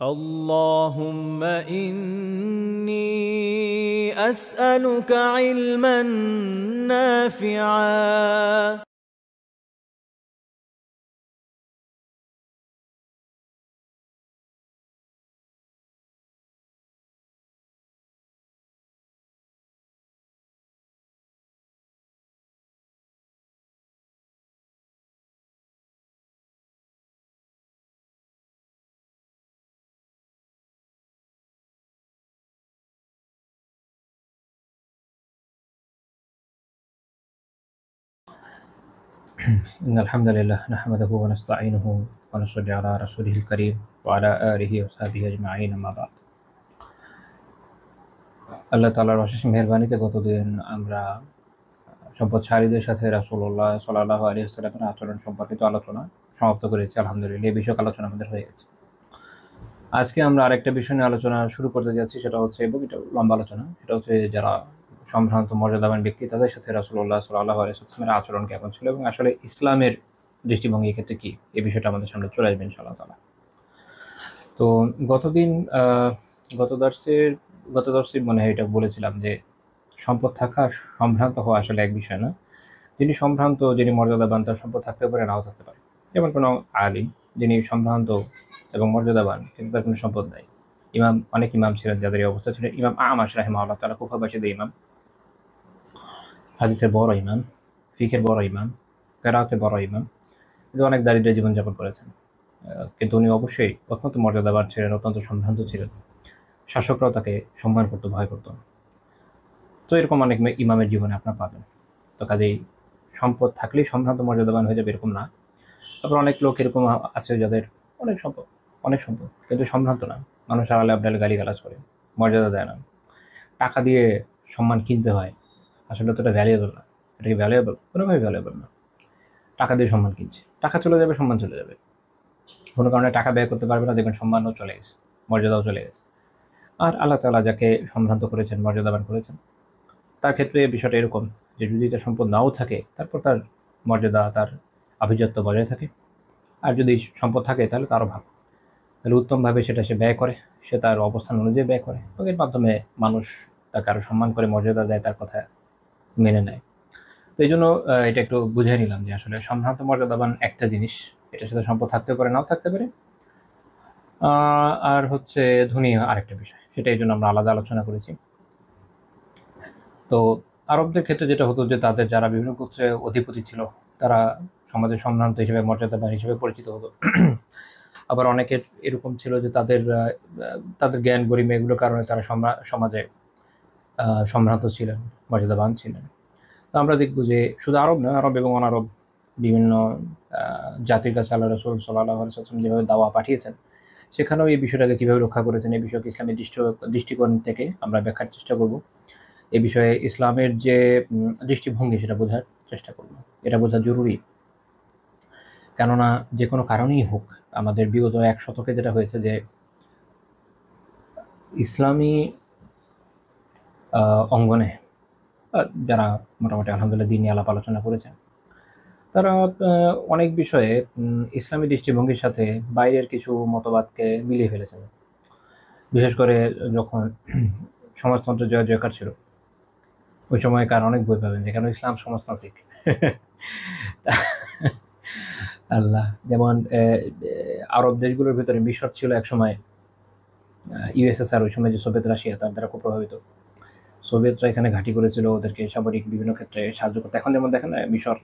اللهم إني أسألك علما نافعا إن الحمد لله نحمده ونستعينه ونصلي على رسوله الكريم وعلى آله وصحبه أجمعين أما بعد আল্লাহ তাআলার অশেষ মেহেরবানিতে গতদিন আমরা সম্পদশালীদের সাথে রাসূলুল্লাহ সাল্লাল্লাহু আলাইহি ওয়াসাল্লামের আচরণ সম্পর্কিত আলোচনা সমাপ্ত করেছি। আলহামদুলিল্লাহ এই বিষয়ক আলোচনা আমাদের হয়ে গেছে। আজকে আমরা আরেকটা বিষয় নিয়ে আলোচনা শুরু করতে যাচ্ছি, সেটা হচ্ছে, এবং এটা লম্বা আলোচনা, সেটা হচ্ছে যারা সম্ভ্রান্ত মর্যাদাবান ব্যক্তি তাদের সাথে রাসূলুল্লাহ সাল্লাল্লাহু আলাইহি ওয়াসাল্লামের আচরণ কেমন ছিল এবং আসলে ইসলামের দৃষ্টিভঙ্গি এক্ষেত্রে কি, এই বিষয়টা আমাদের সামনে চলে আসবে ইনশাআল্লাহ তাআলা। তো গতদিন গত দর্শে মনে হয় এটা বলেছিলাম যে সম্পদ থাকা সম্ভ্রান্ত হওয়া আসলে এক বিষয় না। যিনি সম্ভ্রান্ত, যিনি মর্যাদাবান, তার সম্পদ থাকতে পারে, নাও থাকতে পারে। যেমন কোনো আলিম যিনি সম্ভ্রান্ত এবং মর্যাদাবান কিন্তু তার কোনো সম্পদ নাই। অনেক ইমাম ছিলেন যাদের এই অবস্থা ছিল। ইমাম আমাশ রাহিমাহুল্লাহ তাআলা কুফাবাসীদের ইমাম, হাদিসের বড় ইমাম, ফিকের বড় ইমাম, কেরাতের বড় ইমাম, কিন্তু অনেক দারিদ্র জীবনযাপন করেছেন। কিন্তু উনি অবশ্যই অত্যন্ত মর্যাদাবান ছিলেন, অত্যন্ত সম্ভ্রান্ত ছিলেন। শাসকরাও তাকে সম্মান করতো, ভয় করতো। তো এরকম অনেক ইমামের জীবনে আপনার পাবেন। তো কাজেই সম্পদ থাকলেই সম্ভ্রান্ত মর্যাদাবান হয়ে যাবে এরকম না। তারপর অনেক লোক এরকম আছে যাদের অনেক সম্পদ কিন্তু সম্ভ্রান্ত না। মানুষ আড়ালে আবডালে গালিগালাজ করে, মর্যাদা দেয় না। টাকা দিয়ে সম্মান কিনতে হয়, আসলে তো এটা ভ্যালুয়েবল না। এটা কি ভ্যালুয়েবল? কোনোভাবে ভ্যালুয়েবল না। টাকা দিয়ে সম্মান কিনছে, টাকা চলে যাবে, সম্মান চলে যাবে। কোনো কারণে টাকা ব্যয় করতে পারবে না, দেখবেন সম্মানও চলে গেছে, মর্যাদাও চলে গেছে। আর আল্লাহ তাআলা যাকে সম্ভ্রান্ত করেছেন, মর্যাদাবান করেছেন, তার ক্ষেত্রে বিষয়টা এরকম যে যদি তার সম্পদ নাও থাকে তারপর তার মর্যাদা, তার আভিজাত্য বজায় থাকে। আর যদি সম্পদ থাকে তাহলে তো আরও ভালো। তাহলে উত্তমভাবে সেটা সে ব্যয় করে, সে তার অবস্থান অনুযায়ী ব্যয় করে, এবং এর মাধ্যমে মানুষ তাকে আরও সম্মান করে, মর্যাদা দেয়, তার কথা মেনে নেয়। তো এই জন্য এটা একটু বুঝে নিলাম যে আসলে সম্ভ্রান্ত মর্যাদাবান একটা জিনিস, এটার সাথে সম্পদ থাকতে পারে, নাও থাকতে পারে। আর হচ্ছে ধনী আরেকটা বিষয়, সেটা এই জন্য আমরা আলাদা আলোচনা করেছি। তো আরবদের ক্ষেত্রে যেটা হতো যে তাদের যারা বিভিন্ন গোত্রে অধিপতি ছিল তারা সমাজের সম্ভ্রান্ত হিসেবে, মর্যাদাবান হিসেবে পরিচিত হতো। আবার অনেকের এরকম ছিল যে তাদের জ্ঞান গরিমা এগুলোর কারণে তারা সমাজে সম্ভ্রান্ত ছিলেন, মর্যাদাবান ছিলেন। তো আমরা দেখব যে শুধু আরব না, আরব এবং অনারব বিভিন্ন জাতির কাছে আল্লাহ রাসূল সাল্লাল্লাহু আলাইহি ওয়াসাল্লাম যেভাবে দাওয়া পাঠিয়েছেন, সেখানেও এই বিষয়টাকে কীভাবে রক্ষা করেছেন, এই বিষয়কে ইসলামের দৃষ্টিকোণ থেকে আমরা ব্যাখ্যার চেষ্টা করব। এ বিষয়ে ইসলামের যে দৃষ্টিভঙ্গি সেটা বোঝার চেষ্টা করব। এটা বোঝা জরুরি, কেননা যে কোনো কারণেই হোক, আমাদের বিগত ১ শতকে যেটা হয়েছে যে ইসলামী অঙ্গনে যারা মোটামুটি আলহামদুলিল্লাহ দিন নিয়ে আলাপ আলোচনা করেছেন, তারা অনেক বিষয়ে ইসলামী দৃষ্টিভঙ্গির সাথে বাইরের কিছু মতবাদকে মিলিয়ে ফেলেছেন। বিশেষ করে যখন সমাজতন্ত্র জয় জয়কার ছিল, ওই সময়কার অনেক বই পাবেন যেখানে ইসলাম সমাজতান্ত্রিক। আল্লাহ, যেমন আরব দেশগুলোর ভিতরে মিশর ছিল একসময় ইউএসএসআর, ওই সময় যে সোভিয়েত রাশিয়া, তার দ্বারা খুব প্রভাবিত। সোভিয়েতরা এখানে ঘাঁটি করেছিল, ওদেরকে সামরিক বিভিন্ন ক্ষেত্রে সাহায্য করতে। এখন যেমন দেখেন মিশর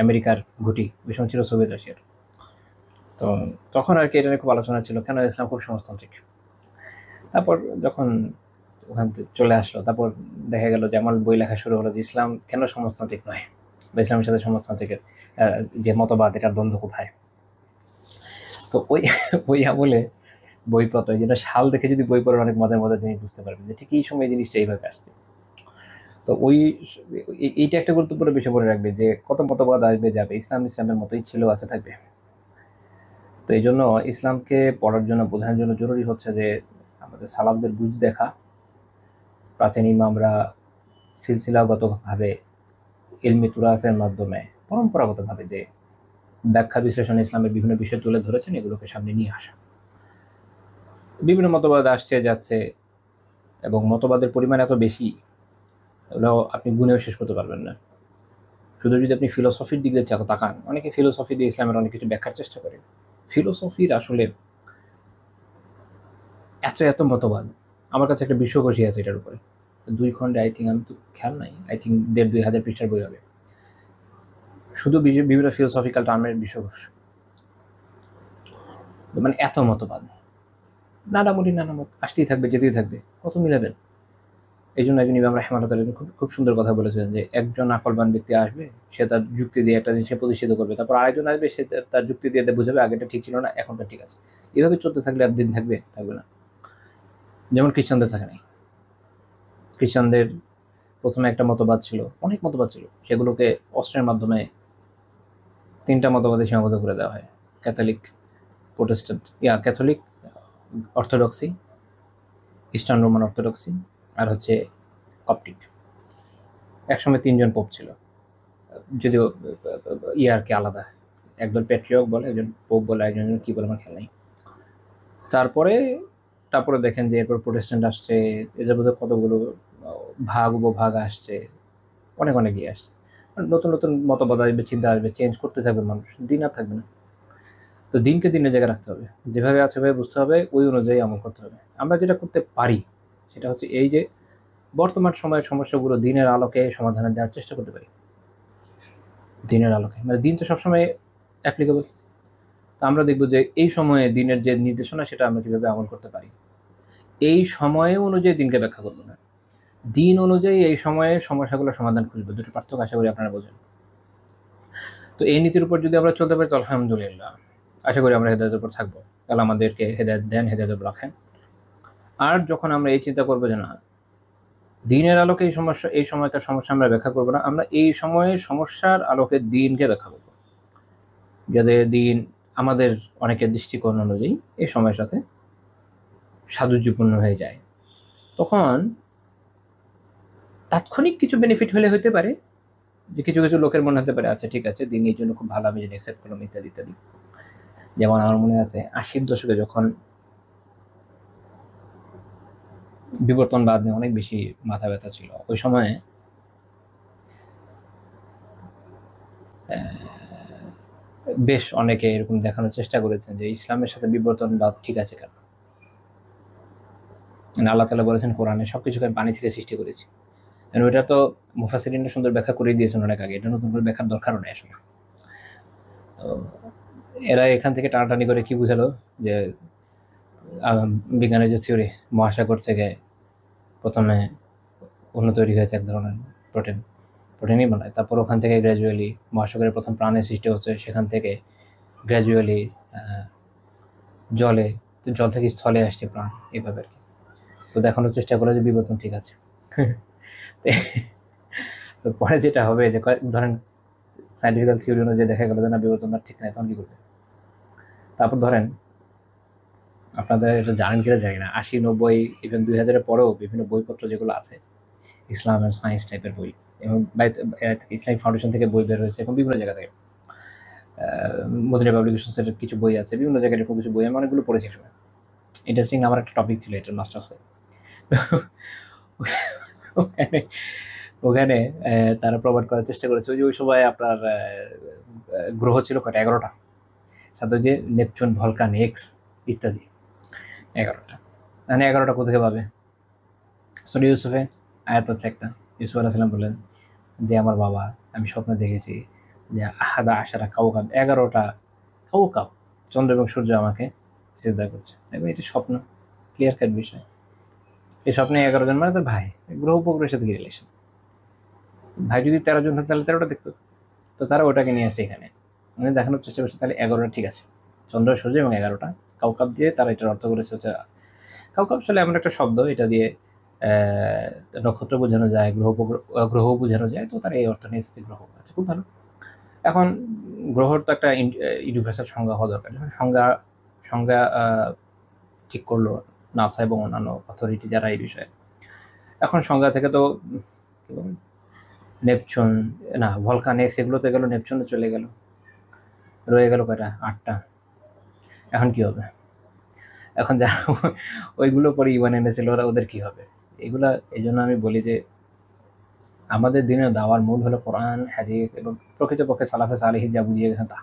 আমেরিকার ঘুঁটি, ওই সময় ছিল সোভিয়েত রাশিয়ার। তো তখন আর কি এটা নিয়ে খুব আলোচনা ছিল, কেন ইসলাম খুব সমাজতান্ত্রিক। তারপর যখন ওখান থেকে চলে আসলো, তারপর দেখা গেল যে আমার বই লেখা শুরু হলো যে ইসলাম কেন সমাজতান্ত্রিক নয়, বা ইসলামের সাথে সমাজতান্ত্রিকের যে মতবাদ, এটার দ্বন্দ্ব কোথায়। তো ওই আমলে বইপত্র, যেটা সাল দেখে যদি বই পড়ে অনেক মজার মজার জিনিস বুঝতে পারবেন যে ঠিক এই সময় জিনিসটা এইভাবে আসছে। তো এইটা একটা গুরুত্বপূর্ণ বিষয় মনে রাখবে যে কত মতবাদ আসবে যাবে, ইসলামের মতোই ছিল, আছে, থাকবে। তো এই জন্য ইসলামকে পড়ার জন্য, বোঝানোর জন্য জরুরি হচ্ছে যে আমাদের সালাফদের বুঝ দেখা, প্রাচীন ইমামরা সিলসিলাগতভাবে ইলমি তুরাসের মাধ্যমে পরম্পরাগতভাবে যে ব্যাখ্যা বিশ্লেষণ ইসলামের বিভিন্ন বিষয় তুলে ধরেছেন, এগুলোকে সামনে নিয়ে আসা। বিভিন্ন মতবাদ আসছে যাচ্ছে, এবং মতবাদের পরিমাণ এত বেশি, ওগুলো আপনি গুণেও শেষ করতে পারবেন না। শুধু যদি আপনি ফিলোসফির দিকে তাকান, অনেকে ফিলোসফি দিয়ে ইসলামের অনেক কিছু ব্যাখ্যার চেষ্টা করে। ফিলোসফির আসলে এত এত মতবাদ। আমার কাছে একটা বিশ্বকোষই আছে এটার উপরে, 2 খণ্ডে, আই থিঙ্ক, আমি তো খেয়াল নাই, আই থিঙ্ক 1,500-2,000 পৃষ্ঠার বই হবে, শুধু বিভিন্ন ফিলোসফিক্যাল টার্মের বিশ্বকোষ। মানে এত মতবাদ, নানামুড়ি নানামত আসতেই থাকবে, যেতেই থাকবে, কত মিলাবেন? এই জন্য একজন ইমাম রাহিমাহুল্লাহ তাআলা খুব খুব সুন্দর কথা বলেছিলেন যে একজন আকলবান ব্যক্তি আসবে, সে তার যুক্তি দিয়ে একটা জিনিসকে প্রতিষ্ঠিত করবে, তারপর আরেকজন আসবে, সে তার যুক্তি দিয়ে বুঝাবে আগেটা ঠিক ছিল না, এখনটা ঠিক আছে। এভাবে চলতে থাকলে আর দিন থাকবে? থাকবে না। যেমন খ্রিস্টানদের থাকে নাই। খ্রিস্টানদের প্রথমে একটা মতবাদ ছিল, অনেক মতবাদ ছিল, সেগুলোকে অস্ত্রের মাধ্যমে 3টা মতবাদে সীমাবদ্ধ করে দেওয়া হয়: Catholic, Protestant, Catholic, orthodoxy, Eastern Roman orthodoxy, আর হচ্ছে কপটিক। একসময় 3জন পোপ ছিল, যদিও ইয়ারকে আলাদা, একজন প্যাট্রিয়ক বলে, একজন পোপ বলে, একজন কি বলে আমার খেয়াল নেই। তারপরে দেখেন যে এরপর প্রোটেস্ট্যান্ট আসছে, এদের মধ্যে কতগুলো ভাগ উপভাগ আসছে, অনেক অনেক ইয়ে আসছে, নতুন নতুন মতবাদ আসবে, চিন্তা আসবে, চেঞ্জ করতে থাকবে মানুষ, দিন আর থাকবে না। তো দিনকে দিনের জায়গায় রাখতে হবে, যেভাবে আছে সেভাবে বুঝতে হবে, ওই অনুযায়ী আমল করতে হবে। আমরা যেটা করতে পারি সেটা হচ্ছে এই যে বর্তমান সময়ের সমস্যাগুলো দিনের আলোকে সমাধানে দেওয়ার চেষ্টা করতে পারি। দিনের আলোকে, মানে দিন তো সবসময় অ্যাপ্লিকেবল। তো আমরা দেখবো যে এই সময়ে দিনের যে নির্দেশনা, সেটা আমরা কীভাবে আমল করতে পারি। এই সময়ে অনুযায়ী দিনকে ব্যাখ্যা করবো না, দিন অনুযায়ী এই সময়ে সমস্যাগুলো সমাধান খুঁজবো। দুটো পার্থক্য আশা করি আপনারা বোঝেন। তো এই নীতির উপর যদি আমরা চলতে পারি তো আলহামদুলিল্লাহ, আশা করি আমরা হেদায়েতের উপর থাকবো। তাহলে আমাদেরকে হেদায়েত দেন, হেদায়েতের উপর রাখেন। আর যখন আমরা এই চিন্তা করবো যে না, দিনের আলোকে এই সময়কার সমস্যা আমরা ব্যাখ্যা করবো না, আমরা এই সময়ের সমস্যার আলোকে দিনকে ব্যাখ্যা করবো, যাতে দিন আমাদের অনেকের দৃষ্টিকোণ অনুযায়ী এই সময়ের সাথে সাযুজ্যপূর্ণ হয়ে যায়। তখন তাৎক্ষণিক কিছু বেনিফিট হলে হতে পারে যে কিছু কিছু লোকের মনে হতে পারে আচ্ছা ঠিক আছে, দিন এই জন্য খুব ভালো, আমি যেন অ্যাকসেপ্ট করলাম, ইত্যাদি ইত্যাদি। যেমন আমার মনে আছে 80-র দশকে যখন বিবর্তনবাদ নিয়ে অনেক বেশি মাথা ব্যথা ছিল, ওই সময়ে বেশ অনেকে এরকম দেখানোর চেষ্টা করেছেন যে ইসলামের সাথে বিবর্তনবাদ ঠিক আছে কেন। আল্লাহ তাআলা বলেছেন কোরআনে, সবকিছুকে আমি পানি থেকে সৃষ্টি করেছি। ওইটা তো মুফাসসিরিনরা সুন্দর ব্যাখ্যা করে দিয়েছেন অনেক আগে, এটা নতুন করে ব্যাখ্যার দরকারও নেই আসলে। তো এরা এখান থেকে টানাটানি করে কি বুঝালো যে বিজ্ঞানের যে থিওরি, মহাসাগর থেকে প্রথমে অণু তৈরি হয়েছে এক ধরনের প্রোটিনই বানায়, তারপর ওখান থেকে গ্র্যাজুয়ালি মহাসাগরের প্রথম প্রাণের সৃষ্টি হচ্ছে, সেখান থেকে গ্র্যাজুয়ালি জল থেকে স্থলে আসছে প্রাণ, এইভাবে আর কি। তো দেখানোর চেষ্টা করে যে বিবর্তন ঠিক আছে। তো পরে যেটা হবে যে ধরেন সায়েন্টিফিক্যাল থিওরি অনুযায়ী দেখা গেল যে না, বিবর্তন ঠিক না, এখন কি করবে? তারপর ধরেন আপনাদের এটা জানেন কিনা জানি না, 80, 90, ইভেন 2000-এর পরেও বিভিন্ন বইপত্র যেগুলো আছে ইসলাম আর সায়েন্স টাইপের বই, এবং ইসলামিক ফাউন্ডেশন থেকে বই বের হয়েছে, এবং বিভিন্ন জায়গা থেকে মদিনা পাবলিকেশন সেটের কিছু বই আছে, বিভিন্ন জায়গায় এরকম কিছু বই আমি অনেকগুলো পড়েছি একসময়। ইন্টারেস্টিং আমার একটা টপিক ছিল এটার মাস্টার্সে। ওখানে তারা প্রোভাইড করার চেষ্টা করেছে ওই সময় আপনার গ্রহ ছিল কয়টা, 11টা, সাথে যে নেপচুন, ভলকান, এক্স ইত্যাদি, 11টা। মানে 11টা কোথেকে পাবে? সূরা ইউসুফে আয়াত আছে একটা, ইউসুফ আলাইহিস সালাম বললেন যে আমার বাবা, আমি স্বপ্নে দেখেছি যে আহাদা আশারা কাউকাব, 11টা কাউকাব, চন্দ্র এবং সূর্য আমাকে সিজদা করছে। এবং এটি স্বপ্ন, ক্লিয়ার কাট বিষয়। এই স্বপ্নে 11 জন মানে তার ভাই, গ্রহ উপগ্রহের সাথে কি রিলেশন? ভাই যদি 13 জন হতো তাহলে 13টা দেখতো। তো তারা ওটাকে নিয়ে আসছে এখানে, মানে দেখানোর চেষ্টা করছে তাহলে 11টা ঠিক আছে, চন্দ্র, সূর্য এবং 11টা কাউকাব দিয়ে তারা এটার অর্থ করেছে হচ্ছে কাউকাব আসলে এমন একটা শব্দ, এটা দিয়ে নক্ষত্র বোঝানো যায়, গ্রহ বোঝানো যায়, তো তারা এই অর্থ নিয়ে এসেছে গ্রহ। আচ্ছা, খুব ভালো। এখন গ্রহর তো একটা ইউনিভার্সাল সংজ্ঞা হওয়া দরকার, সংজ্ঞা ঠিক করলো নাসা এবং অন্যান্য অথরিটি যারা এই বিষয়ে। এখন সংজ্ঞা থেকে তো কি বলবেন, নেপচুন না, ভলকান, এক্স এগুলোতে গেল, নেপচুনে চলে গেল, রয়ে গেল কয়টা, 8টা। এখন কি হবে? এখন যারা ওইগুলো পরে ইমান এনেছিল ওদের কি হবে? এগুলা এই জন্য আমি বলি যে আমাদের দিনের দাওয়ার মূল হলো কোরআন হাদিস এবং প্রকৃতপক্ষে সালাফে সালেহিন যা বুঝিয়ে গেছেন তা।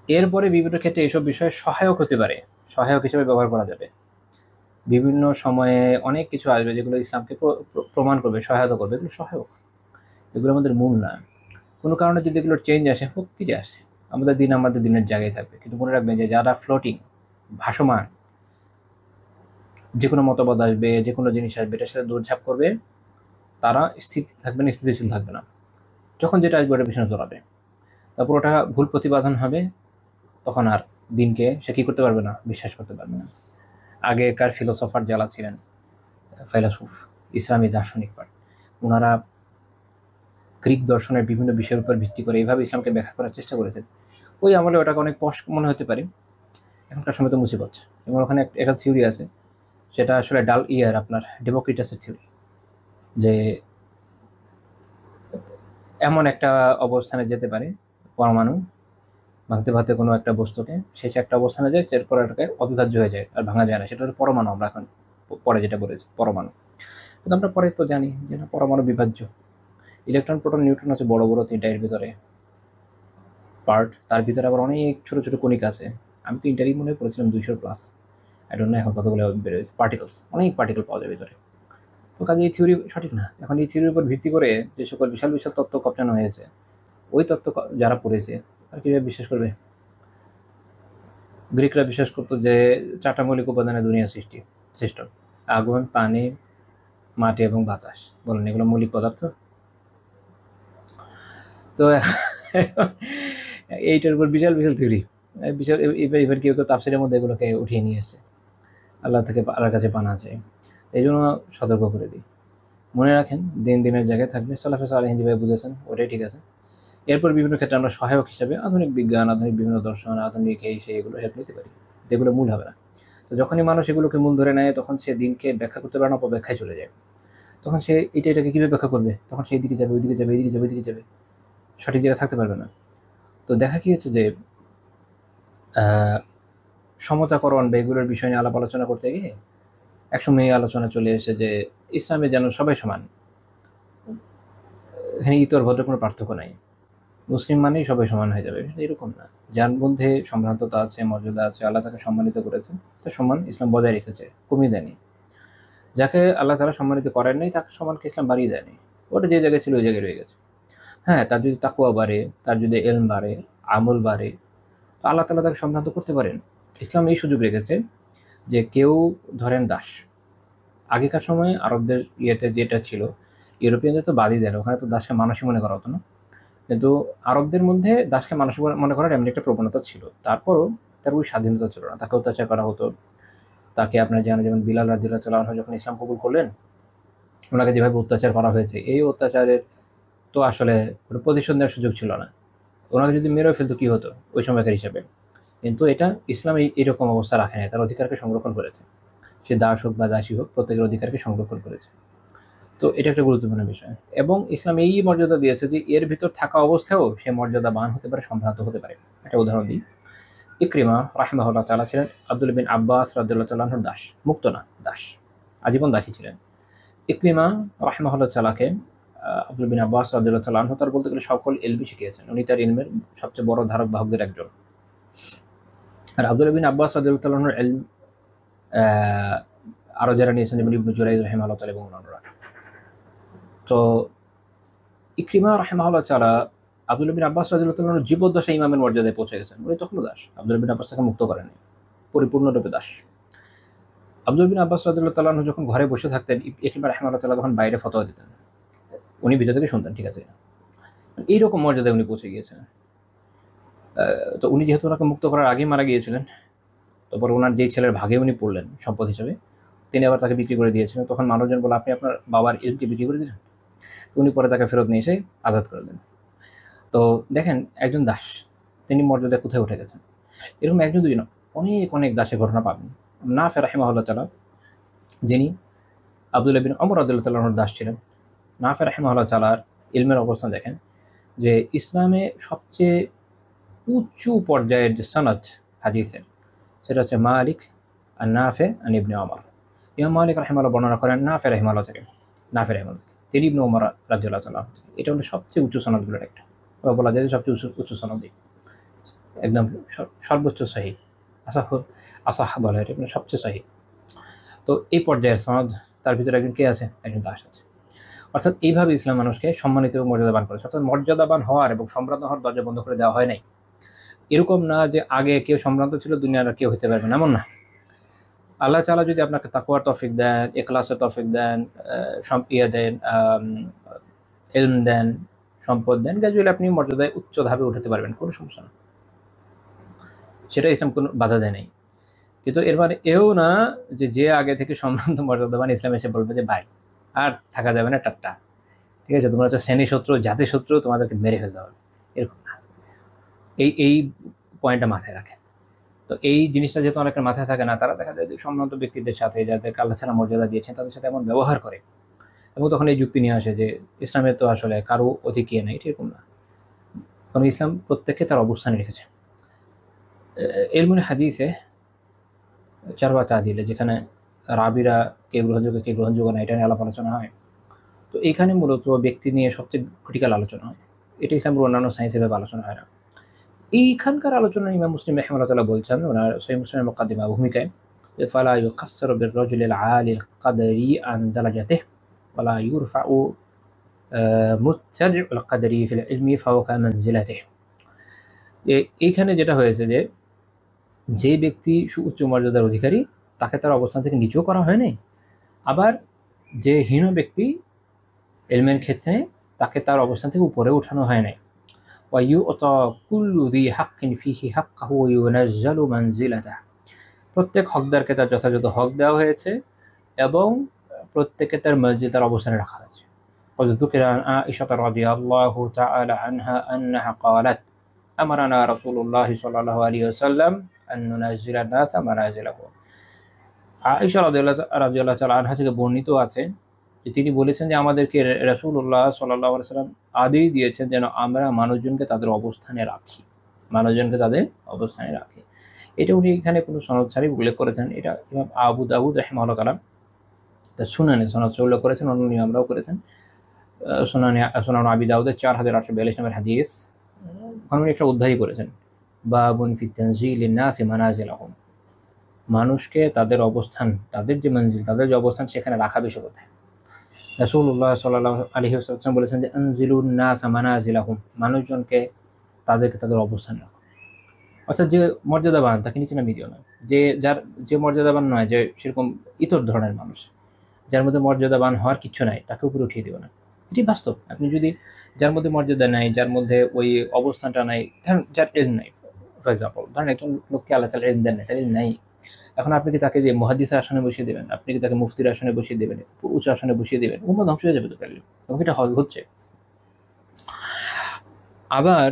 এরপরে বিভিন্ন ক্ষেত্রে এইসব বিষয়ে সহায়ক হতে পারে, সহায়ক হিসেবে ব্যবহার করা যাবে। বিভিন্ন সময়ে অনেক কিছু আসবে যেগুলো ইসলামকে প্রমাণ করবে, সহায়তা করবে, এগুলো সহায়ক, এগুলো আমাদের মূল না। কোনো কারণে যদি এগুলোর চেঞ্জ আসে, হোক কি যে আসে, আমাদের দিন আমাদের দিনের জায়গায় থাকবে। কিন্তু মনে রাখবেন যে যারা ফ্লোটিং, ভাসমান, যে কোনো মতবাদ আসবে, যে কোনো জিনিস আসবে, এটার সাথে দৌড়ঝাঁপ করবে, তারা স্থির থাকবে না, স্থিতিশীল থাকবে না। যখন যেটা আসবে ওটা পিছনে দৌড়াবে, তারপর ওটা ভুল প্রতিপাদন হবে, তখন আর দিনকে সে কী করতে পারবে না, বিশ্বাস করতে পারবে না। আগেকার ফিলোসফার যারা ছিলেন, ফেলাসুফ, ইসলামী দার্শনিক পাঠ, ওনারা গ্রিক দর্শনের বিভিন্ন বিষয়ের উপর ভিত্তি করে এইভাবে ইসলামকে ব্যাখ্যা করার চেষ্টা করেছেন। ওই আমলে ওটাকে অনেক পস্ট মনে হতে পারে, এখনকার সময় তো মুসিবত। এবং ওখানে একটা থিওরি আছে, সেটা আসলে আপনার ডেমোক্রিটাসের থিওরি, যে এমন একটা অবস্থানে যেতে পারে পরমাণু ভাঙতে ভাঙতে কোনো একটা বস্তুকে, শেষে একটা অবস্থানে যায়, এরপর এটাকে অবিভাজ্য হয়ে যায়, আর ভাঙা যায় না। সেটা হচ্ছে পরমাণু। আমরা এখন পরে যেটা বলেছি পরমাণু, কিন্তু আমরা পরে তো জানি যে না, পরমাণু বিভাজ্য। ইলেকট্রন, প্রোটন, নিউট্রন আছে বড় বড় তিনটা এর ভিতরে পার্ট, তার ভিতরে আবার অনেক ছোট ছোট কণিকা আছে। আমি তো ইন্টারই মনে করেছিলাম 200+, আই ডোন্ট নো এখন কতগুলো বেরোয়েছে। পার্টিকলস, অনেক পার্টিকেল পাওয়া যায় ভিতরে। তো কাজে এই থিওরি সঠিক না। এখন এই থিওরির উপর ভিত্তি করে যে সকল বিশাল বিশাল তত্ত্ব কপচানো হয়েছে, ওই তত্ত্ব যারা পড়েছে তারা কীভাবে বিশ্বাস করবে? গ্রিকরা বিশ্বাস করতো যে 4টা মৌলিক উপাদানে দুনিয়া সৃষ্ট, আগুন, পানি, মাটি এবং বাতাস। বলেন এগুলো মৌলিক পদার্থ? তো এইটার উপর বিশাল বিশাল থিওরি, বিশাল। এবার কেউ কেউ তাফসিরের মধ্যে এগুলোকে উঠিয়ে নিয়ে এসে আল্লাহ থেকে, আল্লাহর কাছে পানা চাই। এই জন্য সতর্ক করে দিই, মনে রাখেন দিন দিনের জায়গায় থাকবে, সালাফে সালেহিন যেভাবে বুঝেছেন ওটাই ঠিক আছে। এরপর বিভিন্ন ক্ষেত্রে আমরা সহায়ক হিসাবে আধুনিক বিজ্ঞান, আধুনিক বিভিন্ন দর্শন, আধুনিক এই সেই এগুলো হেল্প নিতে পারি, এগুলো মূল হবে না। তো যখনই মানুষ এগুলোকে মূল ধরে নেয়, তখন সে দিনকে ব্যাখ্যা করতে পারে না, অপব্যাখ্যায় চলে যায়। তখন সে এটাকে কীভাবে ব্যাখ্যা করবে? তখন সে এইদিকে যাবে, ওইদিকে যাবে, এইদিকে যাবে, ওইদিকে যাবে, সঠিক জায়গায় থাকতে পারবে না। তো দেখা গিয়েছে যে সমতাকরণ বা এগুলোর বিষয় নিয়ে আলাপ আলোচনা করতে গিয়ে একসময় এই আলোচনা চলে এসে যে ইসলামে যেন সবাই সমান, এখানে ইতর ভদ্র কোনো পার্থক্য নাই, মুসলিম মানেই সবাই সমান হয়ে যাবে, এরকম না। যার মধ্যে সম্ভ্রান্ততা আছে, মর্যাদা আছে, আল্লাহ তাকে সম্মানিত করেছেন, তার সম্মান ইসলাম বজায় রেখেছে, কমিয়ে দেয়নি। যাকে আল্লাহ তাআলা সম্মানিত করেন নাই, তাকে সম্মানকে ইসলাম বাড়িয়ে দেয়নি, ওটা যে জায়গায় ছিল ওই জায়গায় রয়ে গেছে। হ্যাঁ, তার যদি তাকওয়া বাড়ে, তার যদি ইলম বাড়ে, আমল বাড়ে, তো আল্লাহ তাআলা তাকে সম্ভ্রান্ত করতে পারেন। ইসলাম এই সুযোগ রেখেছে যে কেউ ধরেন দাস, আগেকার সময়ে আরবদের ইয়েতে যেটা ছিল, ইউরোপিয়ানদের তো বাদই দেন, ওখানে তো দাসকে মানুষই মনে করা হতো না, কিন্তু আরবদের মধ্যে দাসকে মানুষ মনে করার এমনি একটা প্রবণতা ছিল। তারপরও তার ওই স্বাধীনতা ছিল না, তাকে অত্যাচার করা হতো। তাকে আপনার জানেন, যেমন বিলাল রাদিয়াল্লাহু তাআলা আনহু যখন ইসলাম কবুল করলেন, ওনাকে যেভাবে অত্যাচার করা হয়েছে, এই অত্যাচারের তো আসলে কোনো প্রতিশোধ নেওয়ার সুযোগ ছিল না। ওনাকে যদি মেরেও ফেলতো কী হতো ওই সময়কার হিসাবে? কিন্তু এটা ইসলাম এরকম অবস্থা রাখে নাই, তার অধিকারকে সংরক্ষণ করেছে। সে দাস হোক বা দাসী হোক, প্রত্যেকের অধিকারকে সংরক্ষণ করেছে। তো এটা একটা গুরুত্বপূর্ণ বিষয়। এবং ইসলাম এই মর্যাদা দিয়েছে যে এর ভিতর থাকা অবস্থায়ও সে মর্যাদাবান হতে পারে, সম্ভ্রান্ত হতে পারে। একটা উদাহরণ দিই, ইকরিমা রাহিমাহুল্লাহ তাআলা ছিলেন আব্দুল্লাহ বিন আব্বাস রাদিয়াল্লাহু তাআলা আনহুর দাস, মুক্ত না, দাস, আজীবন দাসী ছিলেন। ইকরিমা রাহিমাহুল্লাহ তাআলাকে আব্দুল্লাহ বিন আব্বাস রাদিয়াল্লাহু তাআলা আনহু তার বলতে গেলে সকল ইলমই শিখিয়েছেন, উনি তার ইলমের সবচেয়ে বড় ধারক বাহকদের একজন। আর আব্দুল্লাহ বিন আব্বাস রাদিয়াল্লাহু তাআলা আনহুর ইলম আরও যারা নিয়েছেন, যেমন ইবনু জুরাইজ রাহিমাহুল্লাহ তাআলা এবং অন্যরা। তো ইকরিমা রাহিমাহুল্লাহ তাআলা আব্দুল্লাহ বিন আব্বাস রাদিয়াল্লাহু তাআলা আনহুর জীবদ্দশায় ইমামের মর্যাদায় পৌঁছে গেছেন। উনি তখনও দাস, আব্দুল্লাহ বিন আব্বাস তাকে মুক্ত করেননি, পরিপূর্ণরূপে দাস। আব্দুল্লাহ বিন আব্বাস রাদিয়াল্লাহু তাআলা আনহু যখন ঘরে বসে থাকতেন, ইকরিমা রাহিমাহুল্লাহ তাআলা তখন বাইরে ফতোয়া দিতেন, উনি ভিতর থেকে শুনতেন, ঠিক আছে। এইরকম মর্যাদায় উনি পৌঁছে গিয়েছেন। তো উনি যেহেতু ওনাকে মুক্ত করার আগেই মারা গিয়েছিলেন, তারপর ওনার যেই ছেলের ভাগে উনি পড়লেন সম্পদ হিসেবে, তিনি আবার তাকে বিক্রি করে দিয়েছিলেন। তখন মানুষজন বলে, আপনি আপনার বাবার ইলমকে বিক্রি করে দিলেন? উনি পরে তাকে ফেরত নিয়ে এসে আজাদ করে দেন। তো দেখেন, একজন দাস, তিনি মর্যাদায় কোথায় উঠে গেছেন। এরকম একজন দুজন অনেক অনেক দাসের ঘটনা পাবেন। নাফে রাহিমাহুল্লাহ তাআলা, যিনি আব্দুল্লাহ বিন ওমর রাদিয়াল্লাহু তাআলা আনহুর দাস ছিলেন, নাফে রাহিমাহুল্লাহ তাআলার ইলমের অবস্থান দেখেন যে ইসলামে সবচেয়ে উঁচু পর্যায়ের যে সনদ হাদিসের, সেটা হচ্ছে মালিক আর নাফে আর ইবনে ওমর। ইমাম মালিক রাহিমাহুল্লাহ বর্ণনা করেন নাফে রাহিমাহুল্লাহ থেকে, তিনি ইবনে ওমর রাদিয়াল্লাহু তাআলা থেকে। এটা হলো সবচেয়ে উচ্চ সনদগুলোর একটা, বা বলা যায় যে সবচেয়ে উচ্চ সনদই, একদম সর্বোচ্চ সহিহ, আসাহ আসাহ বলা হয়, এটা মানে সবচেয়ে সহিহ। তো এই পর্যায়ের সনদ, তার ভিতরে একজন কে আছে? একজন দাস আছে। অর্থাৎ এইভাবে ইসলাম মানুষকে সম্মানিত এবং মর্যাদাবান করেছে। অর্থাৎ মর্যাদাবান হওয়ার এবং সম্ভ্রান্ত হওয়ার দরজা বন্ধ করে দেওয়া হয় নাই। এরকম না যে আগে কেউ সম্ভ্রান্ত ছিল দুনিয়ার আর কেউ হতে পারবে না, এমন না। আল্লাহ তাআলা যদি আপনাকে তাকওয়ার তৌফিক দেন, ইখলাসের তৌফিক দেন, দেন, ইলম দেন, সম্পদ দেন, গ্রাজুয়ালি আপনি মর্যাদায় উচ্চ ধাপে উঠাতে পারবেন, কোনো সমস্যা না। সেটা ইসলাম কোনো বাধা দেয় নাই। কিন্তু এর মানে এও না যে আগে থেকে সম্ভ্রান্ত মর্যাদাবান, ইসলাম এসে বলবে যে ভাই আর থাকা যাবে না, টাট্টা, ঠিক আছে, তোমরা হচ্ছে শ্রেণী শত্রু, জাতি শত্রু, তোমাদেরকে মেরে ফেলতে হবে, এরকম না। এই পয়েন্টটা মাথায় রাখেন। তো এই জিনিসটা যেহেতু অনেকের মাথায় থাকে না, তারা দেখা যায় যে সম্ভ্রান্ত ব্যক্তিদের সাথে, যাদেরকে আল্লাহ ছাড়া মর্যাদা দিয়েছেন, তাদের সাথে এমন ব্যবহার করে, এবং তখন এই যুক্তি নিয়ে আসে যে ইসলামের তো আসলে কারো অধিক ইয়ে নেই, এরকম না। কারণ ইসলাম প্রত্যেককে তার অবস্থানে রেখেছে। ইলমুল হাদিসে চারবা তাদিলে, যেখানে রাবিরা কে গ্রহণযোগ্য কে গ্রহণযোগ্য না, এটা নিয়ে আলাপ আলোচনা হয়। তো এইখানে মূলত ব্যক্তি নিয়ে সবচেয়ে ক্রিটিক্যাল আলোচনা হয়। এটা ইসলামের অন্যান্য সায়েন্সের ভাবে আলোচনা হয় না। এইখানকার আলোচনা ইমাম মুসলিম রাহিমাহুল্লাহ বলছেন ওনার সহিহ মুসলিমের মুকাদ্দিমা ভূমিকায়, যে ফালা ইউকাসসারু বির-রাজুলিল আলিল কদরি আন দারাজাতিহি ওয়ালা ইউরফাউ মুত্তাবিউল কদরি ফিল ইলমি ফাওকা মানজিলাতিহি। এইখানে যেটা হয়েছে যে ব্যক্তি সুউচ্চ মর্যাদার অধিকারী, তাকে তার অবস্থান থেকে নিচেও করা হয় নাই, আবার যে হীন ব্যক্তি ইলমের ক্ষেত্রে, তাকে তার অবস্থান থেকে উপরে উঠানো হয় নাই। ওয়ায়ুতা কুল্লু যী হাক্কিন ফীহি হাক্কাহু ওয়া ইউনাজ্জালু মানজিলাতাহু। প্রত্যেক হকদারকে তার যথাযথ হক দেওয়া হয়েছে এবং প্রত্যেককে তার মর্যাদা, তার অবস্থানে রাখা হয়েছে। قد ذكر عن عائشة رضي الله تعالى عنها أنها قالت أمرنا رسول الله صلى الله عليه وسلم أن ننزل الناس منازلهم। আয়েশা রাদিয়াল্লাহু তাআলা আনহা থেকে বর্ণিত আছে যে তিনি বলেছেন যে আমাদেরকে রাসূলুল্লাহ সাল্লাল্লাহু আলাইহি ওয়াসাল্লাম আদেশ দিয়েছেন যেন আমরা মানুষজনকে তাদের অবস্থানে রাখি, এটা উনি এখানে কোনো সনদ ছাড়াই উল্লেখ করেছেন। এটা ইমাম আবু দাউদ রাহিমাহুল্লাহ তাআলা তার সুনানে সনদ উল্লেখ করেছেন, অন্য ইমামরাও করেছেন। সুনান আবি দাউদের 4842 নম্বর হাদিস, ওখানে একটা অধ্যায় করেছেন, বাবুন ফি তানজিলিন নাসি মানাজিলাহুম, মানুষকে তাদের অবস্থান, তাদের যে মঞ্জিল, তাদের যে অবস্থান, সেখানে রাখা বিষয় কোথায়। রাসূলুল্লাহ সাল্লাল্লাহু আলাইহি ওয়াসাল্লাম বলেছেন যে আনজিলুন নাসা মানাজিলাহুম, মানুষজনকে তাদেরকে তাদের অবস্থানে রাখো। অর্থাৎ যে মর্যাদাবান তাকে নিচে নামিয়ে দিও না, যে মর্যাদাবান নয়, যে সেরকম ইতর ধরনের মানুষ, যার মধ্যে মর্যাদাবান হওয়ার কিছু নাই, তাকে উপরে উঠিয়ে দিও না। এটি বাস্তব। আপনি যদি যার মধ্যে মর্যাদা নাই, যার মধ্যে ওই অবস্থানটা নাই, ধরেন যার ইলম নাই, ফর এক্সাম্পল ধরেন একজন লোককে আল্লাহ তাআলা ইলম দেন নাই, তার ইলম নাই, এখন আপনি কি তাকে দিয়ে মুহাদ্দিসের আসনে বসিয়ে দেবেন? আপনি কি তাকে মুফতির আসনে বসিয়ে দেবেন? উঁচু আসনে বসিয়ে দেবেন? উম্মাহ ধ্বংস হয়ে যাবে তো তাহলে, এবং এটা হচ্ছে। আবার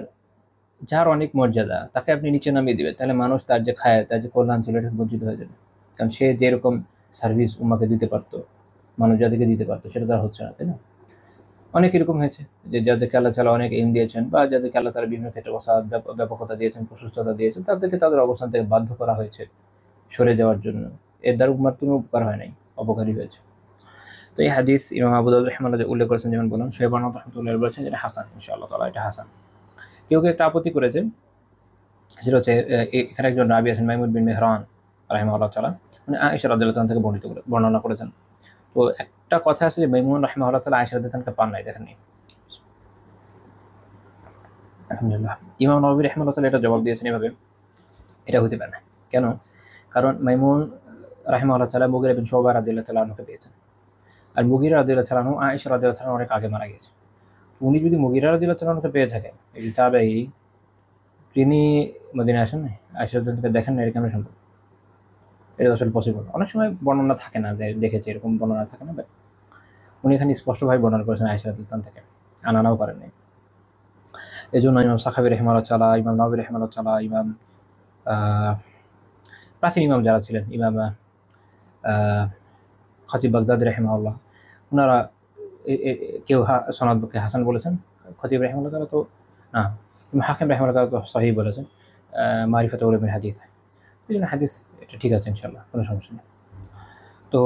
যার অনেক মর্যাদা, তাকে আপনি নিচে নামিয়ে দিবেন, তাহলে মানুষ তার যে খায়, তার যে কল্যাণ ছিল, এটা বঞ্চিত হয়ে যাবে। কারণ সে যেরকম সার্ভিস উম্মাকে দিতে পারতো, মানুষ যাদেরকে দিতে পারতো, সেটা তার হচ্ছে না, তাই না? অনেক এরকম হয়েছে যে যাদেরকে আল্লাহ তাআলা অনেক ইলম দিয়েছেন, বা যাদেরকে আল্লাহ তাআলা বিভিন্ন ক্ষেত্রে ব্যাপকতা দিয়েছেন, প্রশস্ততা দিয়েছেন, তাদেরকে তাদের অবস্থান থেকে বাধ্য করা হয়েছে সরে যাওয়ার জন্য। এর দ্বারা উম্মার কোনো উপকার হয় নাই, অপকারী হয়েছে। তো এই হাদিস ইমাম আবু দাউদ রাহিমাহুল্লাহ উল্লেখ করেছেন, যেমন বললাম শোয়েব রাহমাতুল্লাহ বলেছেন এটা হাসান, ইনশাআল্লাহ তাআলা এটা হাসান। কেউ একটা আপত্তি করেছে, সেটা হচ্ছে এখানে একজন রাবী আছেন মাইমুন বিন মেহরান রাহিমাহুল্লাহ তাআলা, মানে আয়েশা রাদিয়াল্লাহু তাআলা থেকে বর্ণনা করেছেন। তো একটা কথা আছে যে মাইমুন রাহিমাহুল্লাহ তাআলা আয়েশা রাদিয়াল্লাহু তাআলাকে পান নাই, দেখেননি। আলহামদুলিল্লাহ। ইমাম নববী রাহিমাহুল্লাহ তাআলা এটা জবাব দিয়েছেন এভাবে, এটা হতে পারে না। কেন? কারণ মাইমুন রাহিমাহুল্লাহ তাআলা মুগীরা বিন শুবা রাদিয়াল্লাহু তাআলা আনহুকে পেয়েছেন, আর মুগীরা রাদিয়াল্লাহু তাআলা আনহু আয়েশা রাদিয়াল্লাহু তাআলা অনেক আগে মারা গেছে। উনি যদি মুগীরা রাদিয়াল্লাহু তাআলা আনহুকে পেয়ে থাকেন, এই তাবেঈ, তিনি মদিনায় আসেন নাই, আয়েশা রাদিয়াল্লাহু তাআলাকে দেখেন না, এটা কেমন সম্ভব? এটা আসলে পসিবল। অনেক সময় বর্ণনা থাকে না যে দেখেছে, এরকম বর্ণনা থাকে না, বাট উনি এখানে স্পষ্টভাবে বর্ণনা করেছেন আয়েশা রাদিয়াল্লাহু তাআলা থেকে, আনানাও করেন নাই। এই জন্য ইমাম সাখাবী রাহিমাহুল্লাহ তাআলা, ইমাম নববী রাহিমাহুল্লাহ তাআলা, ইমাম প্রাচীন ইমাম যারা ছিলেন, ইমাম খতিব বাগদাদী রাহিমাহুল্লাহ, ওনারা কেউ সনদকে হাসান বলেছেন, খতিব রাহিমাহুল্লাহ তাআলা তো না, ইমাম হাকিম রাহিমাহুল্লাহ তাআলা তো সহিহ বলেছেন মারিফাতুল উলুমিল হাদিস। এই জন্য হাদিস এটা ঠিক আছে ইনশাআল্লাহ, কোনো সমস্যা নেই। তো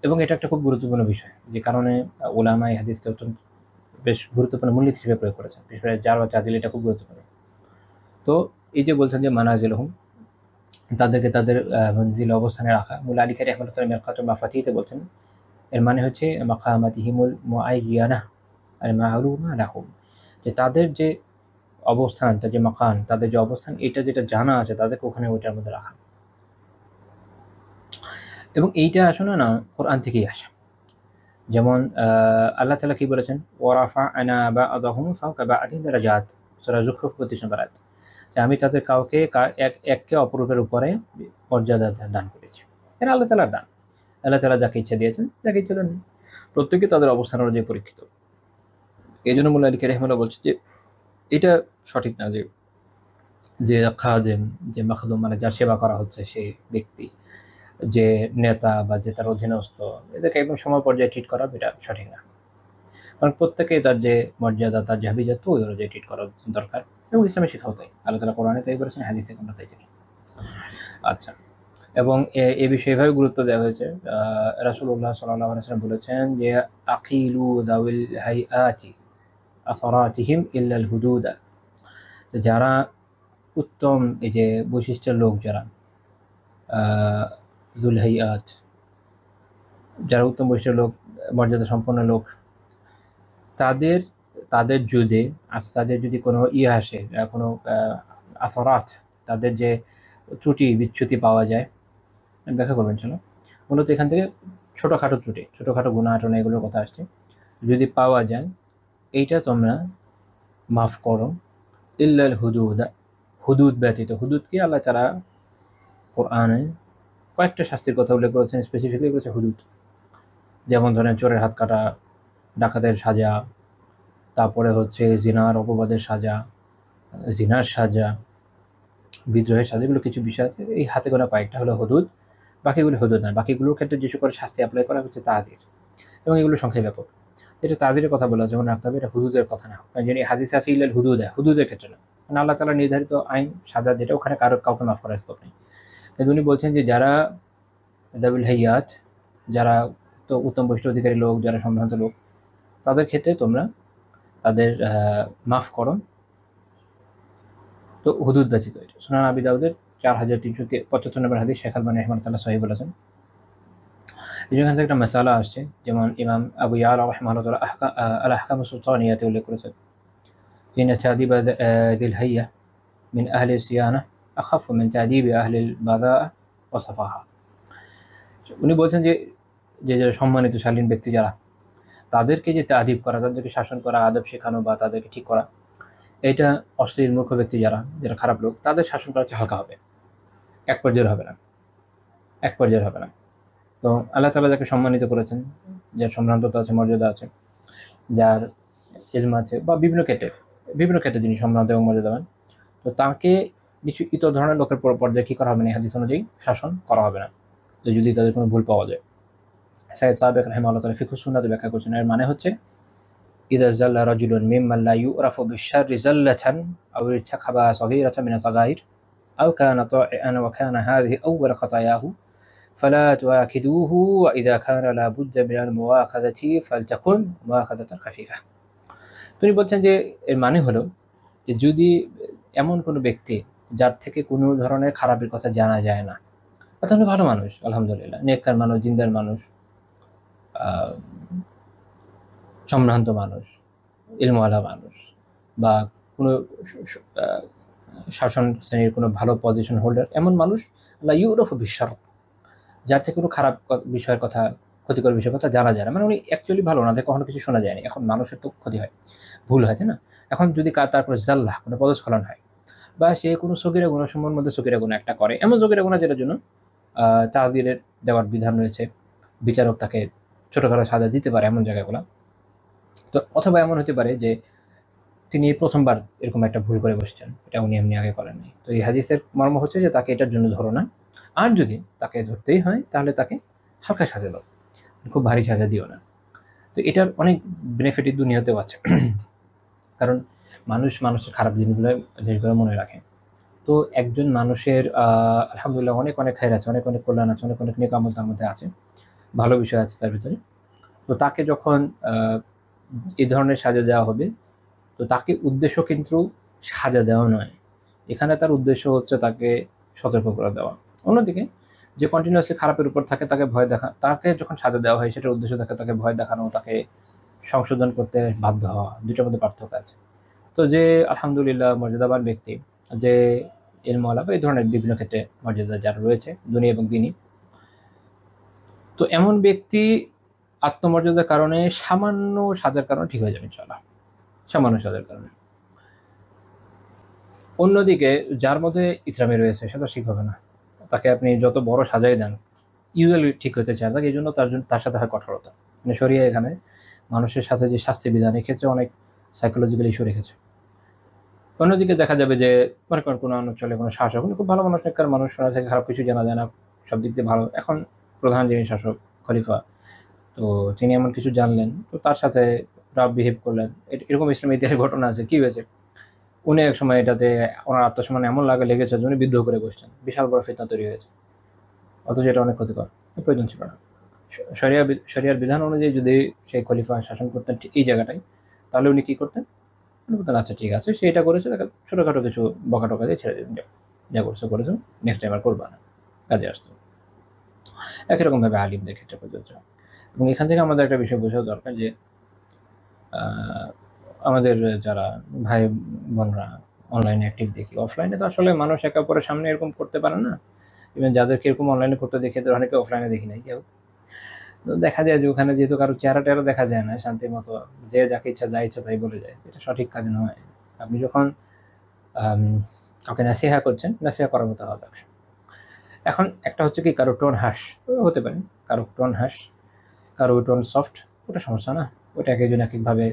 এবং এটা একটা খুব গুরুত্বপূর্ণ বিষয়, যে কারণে উলামায়ে হাদিসকে অত্যন্ত বেশ গুরুত্বপূর্ণ মূলনীতি হিসেবে প্রয়োগ করেছেন, বিশেষ করে জার ওয়া তা'দীল, এটা খুব গুরুত্বপূর্ণ। তো এই যে বলছেন যে মানাজিলুহুম, তাদেরকে তাদের মঞ্জিল অবস্থানে রাখা, মুল্লা আলী কারি রাহমাতুল্লাহ মিরকাতুল মাফাতিতে বলছেন এর মানে হচ্ছে মাকামাতিহিমুল মুআয়্যানাহ আল মা'লুমা লাহুম, যে তাদের যে অবস্থান, তাদের যে মাকান, তাদের যে অবস্থান, এটা যেটা জানা আছে তাদেরকে ওখানে ওইটার মধ্যে রাখা। এবং এইটা আসলে না কোরআন থেকেই আসে। যেমন আল্লাহ তাআলা কি বলেছেন, ওয়া রাফা'না বা'দাহুম ফাওকা বা'দিন দারাজাত, সূরা যুখরুফ 32 নম্বর আয়াত, যে আমি তাদের কাউকে একে অপরের উপরে মর্যাদা দান করেছি। এটা আল্লাহ তাআলার দান। আল্লাহ তাআলা যাকে ইচ্ছা দিয়েছেন, যাকে ইচ্ছা দেন, প্রত্যেকে তাদের অবস্থান অনুযায়ী পরীক্ষিত। এই জন্য মুল্লা আলী কারি রাহমাতুল্লাহ বলছে যে এটা সঠিক না, যে খাদেম, যে মাখদুম, মানে যার সেবা করা হচ্ছে সেই ব্যক্তি, যে নেতা বা যে তার অধীনস্থ, এদেরকে একদম সময় পর্যায়ে ট্রিট করা এটা সঠিক না। কারণ প্রত্যেকে তার যে মর্যাদা, তার যে হাবিজাত, ওই অনুযায়ী ট্রিট করা দরকার, এবং ইসলামের শিক্ষাও তাই। আল্লাহ তাআলা কোরআনে তাই বলেছেন, হাদিসে আমরা তাই জানি। আচ্ছা, এবং এ বিষয়ে এভাবে গুরুত্ব দেওয়া হয়েছে, রাসূলুল্লাহ সাল্লাল্লাহু আলাইহি ওয়াসাল্লাম বলেছেন যে আকিলু যাউল হাইআতি আসারাতিহিম ইল্লাল হুদুদা, যারা উত্তম এই যে বৈশিষ্ট্যের লোক, যারা যুল হাইআত, যারা উত্তম বৈশিষ্ট্যের লোক, মর্যাদা সম্পন্ন লোক, তাদের তাদের যদি কোনো আসে, কোনো আসারাত, তাদের যে ত্রুটি বিচ্যুতি পাওয়া যায়, আমি ব্যাখ্যা করবেন চলো। মূলত এখান থেকে ছোটোখাটো ত্রুটি, ছোটোখাটো গুনাহ-টুনাহ এগুলোর কথা আসছে, যদি পাওয়া যায় এইটা তোমরা মাফ করো, ইল্লাল হুদুদা, হুদুদ ব্যতীত। হুদুদ কি আল্লাহ তাআলা কোরআনে কয়েকটা শাস্তির কথা উল্লেখ করেছেন, স্পেসিফিকলি বলেছে হুদুদ। যেমন ধরেন চোরের হাত কাটা, ডাকাতের সাজা, তারপরে হচ্ছে জিনার অপবাদের সাজা, জিনার সাজা, বিদ্রোহের সাজা, এগুলো কিছু বিষয় আছে। এই হাতে গোনা কয়েকটা হলো হুদুদ, বাকিগুলো হুদুদ না। বাকিগুলোর ক্ষেত্রে যে সকল শাস্তি অ্যাপ্লাই করা হচ্ছে তাদের, এবং এগুলো সংখ্যায় ব্যাপক। এটা তাদেরের কথা বলা যেমন রাখতে হবে, এটা হুদুদের কথা না। কারণ হাদিসে আছে ইল্লাল হুদুদা, হুদুদের ক্ষেত্রে না। কারণ আল্লাহ তাআলা নির্ধারিত আইন সাজা যেটা, ওখানে কাউকে মাফ করার স্কোপ নেই। কিন্তু উনি বলছেন যে যারা দাবিল হাইয়াত, যারা তো উত্তম বৈশিষ্ট্য অধিকারী লোক, যারা সম্ভ্রান্ত লোক, তাদের ক্ষেত্রে তোমরা তাদের মাফ করো, তো হুদুদ ব্যতীত। এটা সুনান আবি দাউদের 4375 নম্বর হাদিস, শেখ আলবানী রাহমাতুল্লাহ সহিহ বলেছেন। এখান থেকে একটা মাসালা আসছে, যেমন ইমাম আবু ইয়ালা রাহিমাহুল্লাহ আল আহকামুস সুলতানিয়াতে উল্লেখ করেছেন, ইন্না তা'দিবা যিল হাইয়া মিন আহলি সিয়ানা আখাফু মিন তা'দিবি আহলিল বাদাআ ওয়া সাফাহা। উনি বলছেন যে যারা সম্মানিত শালীন ব্যক্তি, যারা তাদেরকে যে তা'দিব করা, তাদেরকে শাসন করা, আদব শেখানো বা তাদেরকে ঠিক করা, এটা অশ্লীল মূর্খ ব্যক্তি যারা খারাপ লোক, তাদের শাসন করা হালকা হবে, এক পর্যায়ের হবে না। তো আল্লাহ তাআলা যাকে সম্মানিত করেছেন, যার সম্ভ্রান্ততা আছে, মর্যাদা আছে, যার ইলম আছে, বা বিভিন্ন ক্ষেত্রে যিনি সম্ভ্রান্ত এবং মর্যাদাবান, তো তাকে কিছু ইতর ধরনের লোকের পর্যায়ে কী করা হবে না, হাদিস অনুযায়ী শাসন করা হবে না, তো যদি তাদের কোনো ভুল পাওয়া যায়। সাইয়্যিদ সাবিক রাহিমাহুল্লাহ তাআলা ফিকহুস সুন্নাতে ব্যাখ্যা করছেন, এর মানে হচ্ছে ইযা যাল্লা রাজুলুন মিম্মান লা ইউরাফু বিশ-শাররি যাল্লাতান আও ইরতাকাবা সাগীরাতান মিনাস সাগাইর আও কানা তা'iআন ওয়া কানা হাযিহি আউওয়াল খাতায়াহু ফালা তুআখিদুহু ওয়া ইযা কানা লা বুদ্দা মিনাল মুওয়াখাযাতি ফালতাকুন মুওয়াখাযাতান খাফীফা। তিনি বলছেন যে এর মানে হলো যে যদি এমন কোনো ব্যক্তি যার থেকে কোনো ধরনের খারাপের কথা জানা যায় না, অর্থাৎ উনি ভালো মানুষ, আলহামদুলিল্লাহ, নেককার মানুষ, দিনদার মানুষ, সম্ভ্রান্ত মানুষ, ইলমওয়ালা মানুষ, বা কোনো শাসন শ্রেণীর কোনো ভালো পজিশন হোল্ডার, এমন মানুষ লা ইউরাফু বিশ-শারর, যার থেকে কোনো খারাপ বিষয়ের কথা, ক্ষতিকর বিষয়ের কথা জানা যায় না, মানে উনি অ্যাকচুয়ালি ভালো, ওনাদের কখনো কিছু শোনা যায়নি। এখন মানুষের তো ক্ষতি হয়, ভুল হয়, তাই না? এখন যদি তারপরে জাল্লাহ, কোনো পদস্খলন হয়, বা সে কোনো সগীরা গুনাহসমূহের মধ্যে সগীরা গুনাহ একটা করে, এমন সগীরা গুনাহ যেটার জন্য তা'দীরের দেওয়ার বিধান রয়েছে, বিচারক তাকে ছোটোখাটো সাজা দিতে পারে, এমন জায়গাগুলো। তো অথবা এমন হতে পারে যে তিনি প্রথমবার এরকম একটা ভুল করে বসছেন, এটা উনি এমনি আগে করেননি। তো এই হাদিসের মর্ম হচ্ছে যে তাকে এটার জন্য ধরো না, আর যদি তাকে ধরতেই হয় তাহলে তাকে হালকা সাজা দাও, খুব ভারী সাজা দিও না। তো এটার অনেক বেনিফিট দুনিয়াতেও আছে, কারণ মানুষের খারাপ জিনিসগুলো মনে রাখে। তো একজন মানুষের আলহামদুলিল্লাহ অনেক অনেক খায়ের আছে, অনেক অনেক কল্যাণ আছে, অনেক অনেক নেক আমল তার মধ্যে আছে, ভালো বিষয় আছে তার ভিতরে। তো তাকে যখন এই ধরনের সাজা দেওয়া হবে, তো তাকে উদ্দেশ্য কিন্তু সাজা দেওয়া নয়, এখানে তার উদ্দেশ্য হচ্ছে তাকে সতর্ক করে দেওয়া। অন্যদিকে যে কন্টিনিউয়াসলি খারাপের উপর থাকে তাকে ভয় দেখা, তাকে যখন সাজা দেওয়া হয় সেটার উদ্দেশ্য তাকে ভয় দেখানো, তাকে সংশোধন করতে বাধ্য হওয়া, দুটোর মধ্যে পার্থক্য আছে। তো যে আলহামদুলিল্লাহ মর্যাদাবান ব্যক্তি, যে ইলমওয়ালা বা এই ধরনের বিভিন্ন ক্ষেত্রে মর্যাদা যারা রয়েছে দুনিয়া এবং দিনী, তো এমন ব্যক্তি আত্মমর্যাদার কারণে সামান্য সাজার কারণে ঠিক হয়ে যাবে ইনশাআল্লাহ, সামান্য সাজার কারণে। অন্যদিকে যার মধ্যে ইসলামী রয়েছে সেটা ঠিক হবে না, তাকে আপনি যত বড় সাজাই দেন ইউজুয়ালি ঠিক হতে চায় না, এই জন্য তার সাথে হয় কঠোরতা। মানে শরিয়া এখানে মানুষের সাথে যে শাস্তি বিধান এক্ষেত্রে অনেক সাইকোলজিক্যাল ইস্যু রেখেছে। অন্যদিকে দেখা যাবে যে মনে করেন কোনো অঞ্চলে কোনো শাসক খুব ভালো মানুষ, নেককার মানুষ, শোনা থেকে খারাপ কিছু জানা যায় না, সব দিক দিয়ে ভালো, এখন প্রধান যিনি শাসক খলিফা, তো তিনি এমন কিছু জানলেন, তো তার সাথে রাফ বিহেভ করলেন, এরকম ইসলামের ইতিহাসের ঘটনা আছে। কি হয়েছে, উনি এক সময় এটাতে ওনার আত্মসম্মান এমন লেগেছে যে উনি বিদ্রোহ করে বসছেন, বিশাল বড় ফিতনা তৈরি হয়েছে, অথচ এটা অনেক ক্ষতিকর, প্রয়োজন ছিল না। শরিয়ার বিধান অনুযায়ী যদি সেই খলিফা শাসন করতেন এই জায়গাটায়, তাহলে উনি কি করতেন, উনি বলতেন আচ্ছা ঠিক আছে সে এটা করেছে, তাকে ছোটোখাটো কিছু বকা টকা দিয়ে ছেড়ে দিন, যা করেছো নেক্সট টাইম আর করবা না, কাজে আসতো। একই রকমভাবে আলিমদের ক্ষেত্রে প্রযোজ্য। এবং এখান থেকে আমাদের একটা বিষয় বোঝা দরকার যে আমাদের যারা ভাই বোনরা অনলাইনে অ্যাক্টিভ দেখি, অফলাইনে তো আসলে মানুষ একে অপরের সামনে এরকম করতে পারে না, ইভেন যাদেরকে এরকম অনলাইনে করতে দেখে তাদের অনেকে অফলাইনে দেখি নাই কেউ। তো দেখা যায় যে ওখানে যেহেতু কারো চেহারা টেরা দেখা যায় না, শান্তির মতো যে যাকে ইচ্ছা যা ইচ্ছা তাই বলে যায়, এটা সঠিক কাজ নয়। আপনি যখন কাউকে নাসিহা করছেন, নাসিহা করার মতো হওয়া দরকার। এখন একটা হচ্ছে কি কারো টোন হাস হতে পারে, কারো টোন হাস, কারো টোন সফট, ওটা সমস্যা না, ওটা এক একজন এক একভাবে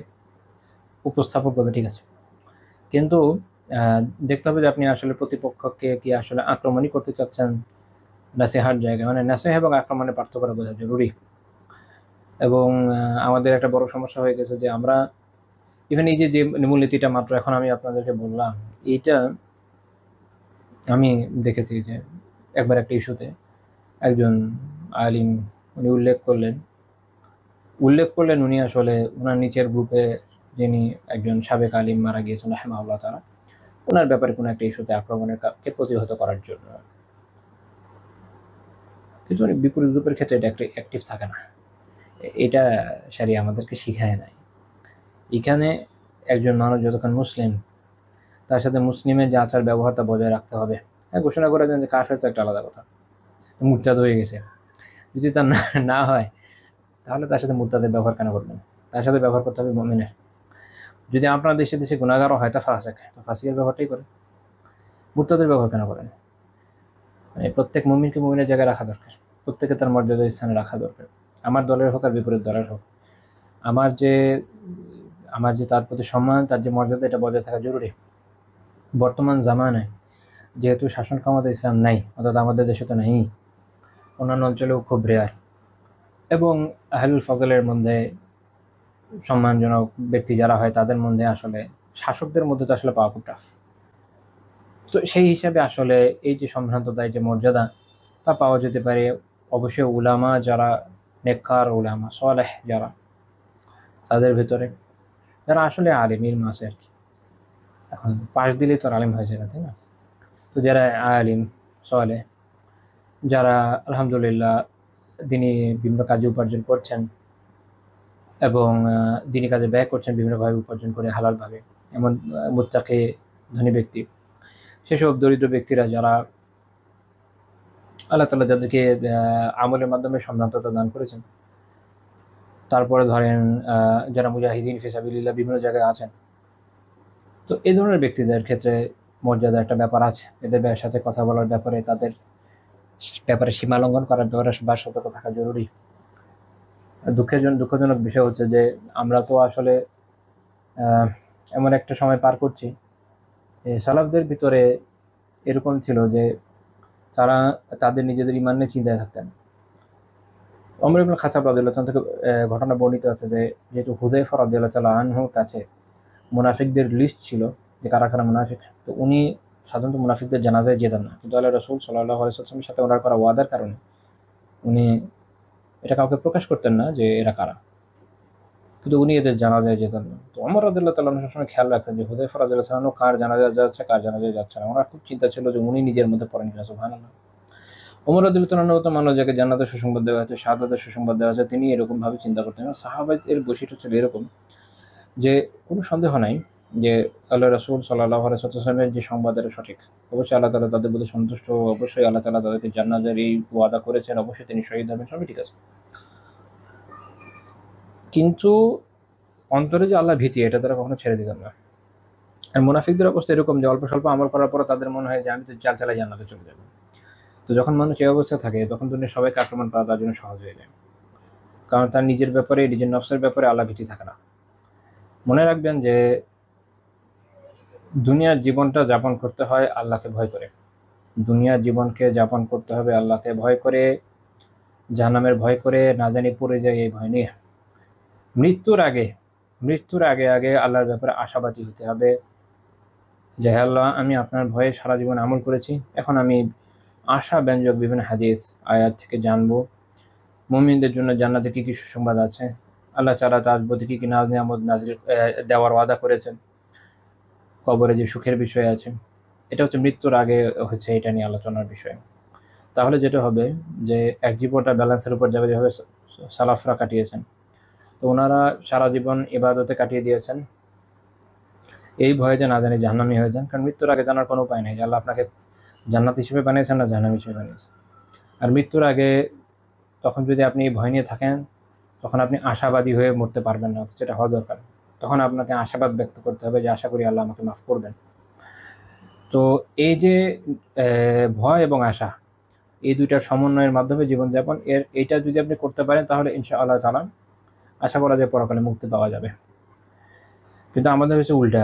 উপস্থাপন করবে, ঠিক আছে। কিন্তু দেখতে হবে যে আপনি আসলে প্রতিপক্ষকে কি আসলে আক্রমণই করতে চাচ্ছেন নাসিহার জায়গায়, মানে নাসিহা এবং আক্রমণের পার্থক্যটা বোঝা জরুরি। এবং আমাদের একটা বড় সমস্যা হয়ে গেছে যে আমরা ইভেন এই যে মূলনীতিটা মাত্র এখন আমি আপনাদেরকে বললাম, এইটা আমি দেখেছি যে একবার একটা ইস্যুতে একজন আলিম উনি উল্লেখ করলেন উনি আসলে ওনার নিচের গ্রুপে যিনি একজন সাবেক আলিম মারা গিয়েছেন রাহিমাহুল্লাহ তাআলা, ওনার ব্যাপারে কোনো একটা ইস্যুতে আক্রমণের কে প্রতিহত করার জন্য, কিন্তু উনি বিপরীত গ্রুপের ক্ষেত্রে এটা একটা অ্যাক্টিভ থাকে না। এটা শরিয়া আমাদেরকে শিখায় নাই। এখানে একজন মানুষ যতক্ষণ মুসলিম, তার সাথে মুসলিমের যে আচার ব্যবহারটা বজায় রাখতে হবে। হ্যাঁ, ঘোষণা করে দেন যে কাফের তো একটা আলাদা কথা, মুরতাদ হয়ে গেছে, যদি তার না হয় তাহলে তার সাথে মুরতাদের ব্যবহার কেন করবেন, তার সাথে ব্যবহার করতে হবে মুমিনের। যদি আপনার দেশে দেশে গুনাহগারও হয় তা ফাসেক, তো ফাসিকের ব্যবহারটাই করেন, মুরতাদের ব্যবহার কেন করেন। মানে প্রত্যেক মুমিনকে মুমিনের জায়গায় রাখা দরকার, প্রত্যেকে তার মর্যাদার স্থানে রাখা দরকার। আমার দলের হোক আর বিপরীত দলের হোক, আমার যে তার প্রতি সম্মান, তার যে মর্যাদা, এটা বজায় থাকা জরুরি। বর্তমান জামানায় যেহেতু শাসন ক্ষমতা ইসলাম নাই, অর্থাৎ আমাদের দেশে তো নাই, অন্যান্য অঞ্চলেও খুব রেয়ার, এবং আহলুল ফজলের মধ্যে সম্মানজনক ব্যক্তি যারা হয় তাদের মধ্যে আসলে শাসকদের মধ্যে তো আসলে পাওয়া খুব টাফ। তো সেই হিসাবে আসলে এই যে সম্ভ্রান্ততা, এই যে মর্যাদা, তা পাওয়া যেতে পারে অবশ্যই উলামা যারা নেককার, উলামা সালেহ যারা, তাদের ভিতরে যারা আসলে আলিম, ইলম আছে আর কি। এখন পাশ দিলেই তো আলিম হয়ে যায় না, তাই না? তো যারা আলিম সালেহ, যারা আলহামদুলিল্লাহ দিনী বিভিন্ন কাজে উপার্জন করছেন এবং দিনী কাজে ব্যয় করছেন বিভিন্নভাবে উপার্জন করে হালালভাবে, এমন মুত্তাকি ধনী ব্যক্তি, সেসব দরিদ্র ব্যক্তিরা যারা আল্লাহ তাআলা যাদেরকে আমলের মাধ্যমে সম্ভ্রান্ততা দান করেছেন, তারপরে ধরেন যারা মুজাহিদিন ফি সাবিলিল্লাহ বিভিন্ন জায়গায় আছেন, তো এই ধরনের ব্যক্তিদের ক্ষেত্রে মর্যাদার একটা ব্যাপার আছে। এদের সাথে কথা বলার ব্যাপারে, তাদের ব্যাপারে সীমা লঙ্ঘন করার ব্যাপারে বা সতর্ক থাকা জরুরি। দুঃখজনক বিষয় হচ্ছে যে আমরা তো আসলে এমন একটা সময় পার করছি, সালাফদের ভিতরে এরকম ছিল যে তারা তাদের নিজেদের ঈমান নিয়ে চিন্তায় থাকতেন। ওমর ইবনে খাত্তাব রাদিয়াল্লাহু তাআলা থেকে ঘটনা বর্ণিত আছে যে যেহেতু হুযায়ফা রাদিয়াল্লাহু তাআলা আনহুর কাছে মুনাফিকদের লিস্ট ছিল যে কারা কারা মুনাফিক, তো উনি সাধারণত মুনাফিকদের জানাজায় যেতেন না, কিন্তু আল্লাহ রাসূল সাল্লাল্লাহু আলাইহি ওয়াসাল্লামের সাথে ওনার করা ওয়াদার কারণে উনি এটা কাউকে প্রকাশ করতেন না যে এরা কারা, কিন্তু উনি এদের জানাজায় যেতেন না। তো ওমর রাদিয়াল্লাহু তাআলা আনহু সবসময় খেয়াল রাখতেন যে হুযায়ফা রাদিয়াল্লাহু তাআলা আনহু কার জানাজায় যাচ্ছে, কার জানাজায় যাচ্ছে না। ওনার খুব চিন্তা ছিল যে উনি নিজের মধ্যে পড়েন কিনা। সুবহানাল্লাহ। ওমর রাদিয়াল্লাহু তাআলা আনহু তো মানুষ যাকে জান্নাতের সুসংবাদ দেওয়া হয়েছে, শাহাদাতের সুসংবাদ দেওয়া হয়েছে, তিনি এরকমভাবে চিন্তা করতেন। এবং সাহাবাদের বৈশিষ্ট্য ছিল এরকম যে কোনো সন্দেহ নাই যে আল্লাহ রাসূল সাল্লাল্লাহু আলাইহি ওয়াসাল্লামের যে সংবাদ এটা সঠিক। অবশ্যই আল্লাহ তাআলা তাদের প্রতি সন্তুষ্ট, অবশ্যই আল্লাহ তাআলা তাদেরকে জান্নাতের এই ওয়াদা করেছেন, অবশ্যই তিনি শহীদ হবেন, সবই ঠিক আছে। কিন্তু অন্তরে যে আল্লাহ ভীতি, এটা তারা কখনো ছেড়ে দিতেন না। আর মুনাফিকদের অবস্থা এরকম যে অল্প স্বল্প আমল করার পর তাদের মনে হয় যে আমি তো চাল চালাই জান্নাতে চলে যাব। তো যখন মানুষ এই অবস্থায় থাকে তখন দুনিয়ার সবাইকে আক্রমণ করা তার জন্য সহজ হয়ে যায়, কারণ তার নিজের ব্যাপারে, নিজের নফসের ব্যাপারে আল্লাহ ভীতি থাকে না। মনে রাখবেন যে দুনিয়ার জীবনটা যাপন করতে হয় আল্লাহকে ভয় করে। দুনিয়ার জীবনকে যাপন করতে হবে আল্লাহকে ভয় করে, জাহান্নামের ভয় করে, না জানি পড়ে যায় এই ভয় নিয়ে। মৃত্যুর আগে আগে আল্লাহর ব্যাপারে আশাবাদী হতে হবে যে হে আল্লাহ, আমি আপনার ভয়ে সারা জীবন আমল করেছি, এখন আমি আশাব্যঞ্জক বিভিন্ন হাদিস আয়াত থেকে জানবো মুমিনদের জন্য জান্নাতে কি কি সুসংবাদ আছে, আল্লাহ তাআলা তার প্রতি কি কি নাজ নিয়ামত নাজিল দেওয়ার ওয়াদা করেছেন, কবরে যে সুখের বিষয় আছে। এটা হচ্ছে মৃত্যুর আগে হচ্ছে এটা নিয়ে আলোচনার বিষয়। তাহলে যেটা হবে যে এক জীবনটা ব্যালেন্সের উপর যাবে, যেভাবে সালাফরা কাটিয়েছেন। তো ওনারা সারা জীবন ইবাদতে কাটিয়ে দিয়েছেন এই ভয়ে যে না জানি জাহান্নামী হয়ে যান, কারণ মৃত্যুর আগে জানার কোনো উপায় নেই যে আল্লাহ আপনাকে জান্নাত হিসেবে বানিয়েছেন না জাহান্নাম হিসেবে বানিয়েছেন। আর মৃত্যুর আগে তখন যদি আপনি ভয় নিয়ে থাকেন তখন আপনি আশাবাদী হয়ে মরতে পারবেন না, যেটা হওয়া দরকার। তখন আপনাকে আশাবাদ ব্যক্ত করতে হবে যে আশা করি আল্লাহ আমাকে মাফ করবেন। তো এই যে ভয় এবং আশা, এই দুইটার সমন্বয়ের মাধ্যমে জীবনযাপন, এইটা যদি আপনি করতে পারেন তাহলে ইনশাআল্লাহ তাআলা আশা করা যায় পরকালে মুক্তি পাওয়া যাবে। কিন্তু আমাদের হচ্ছে উল্টা,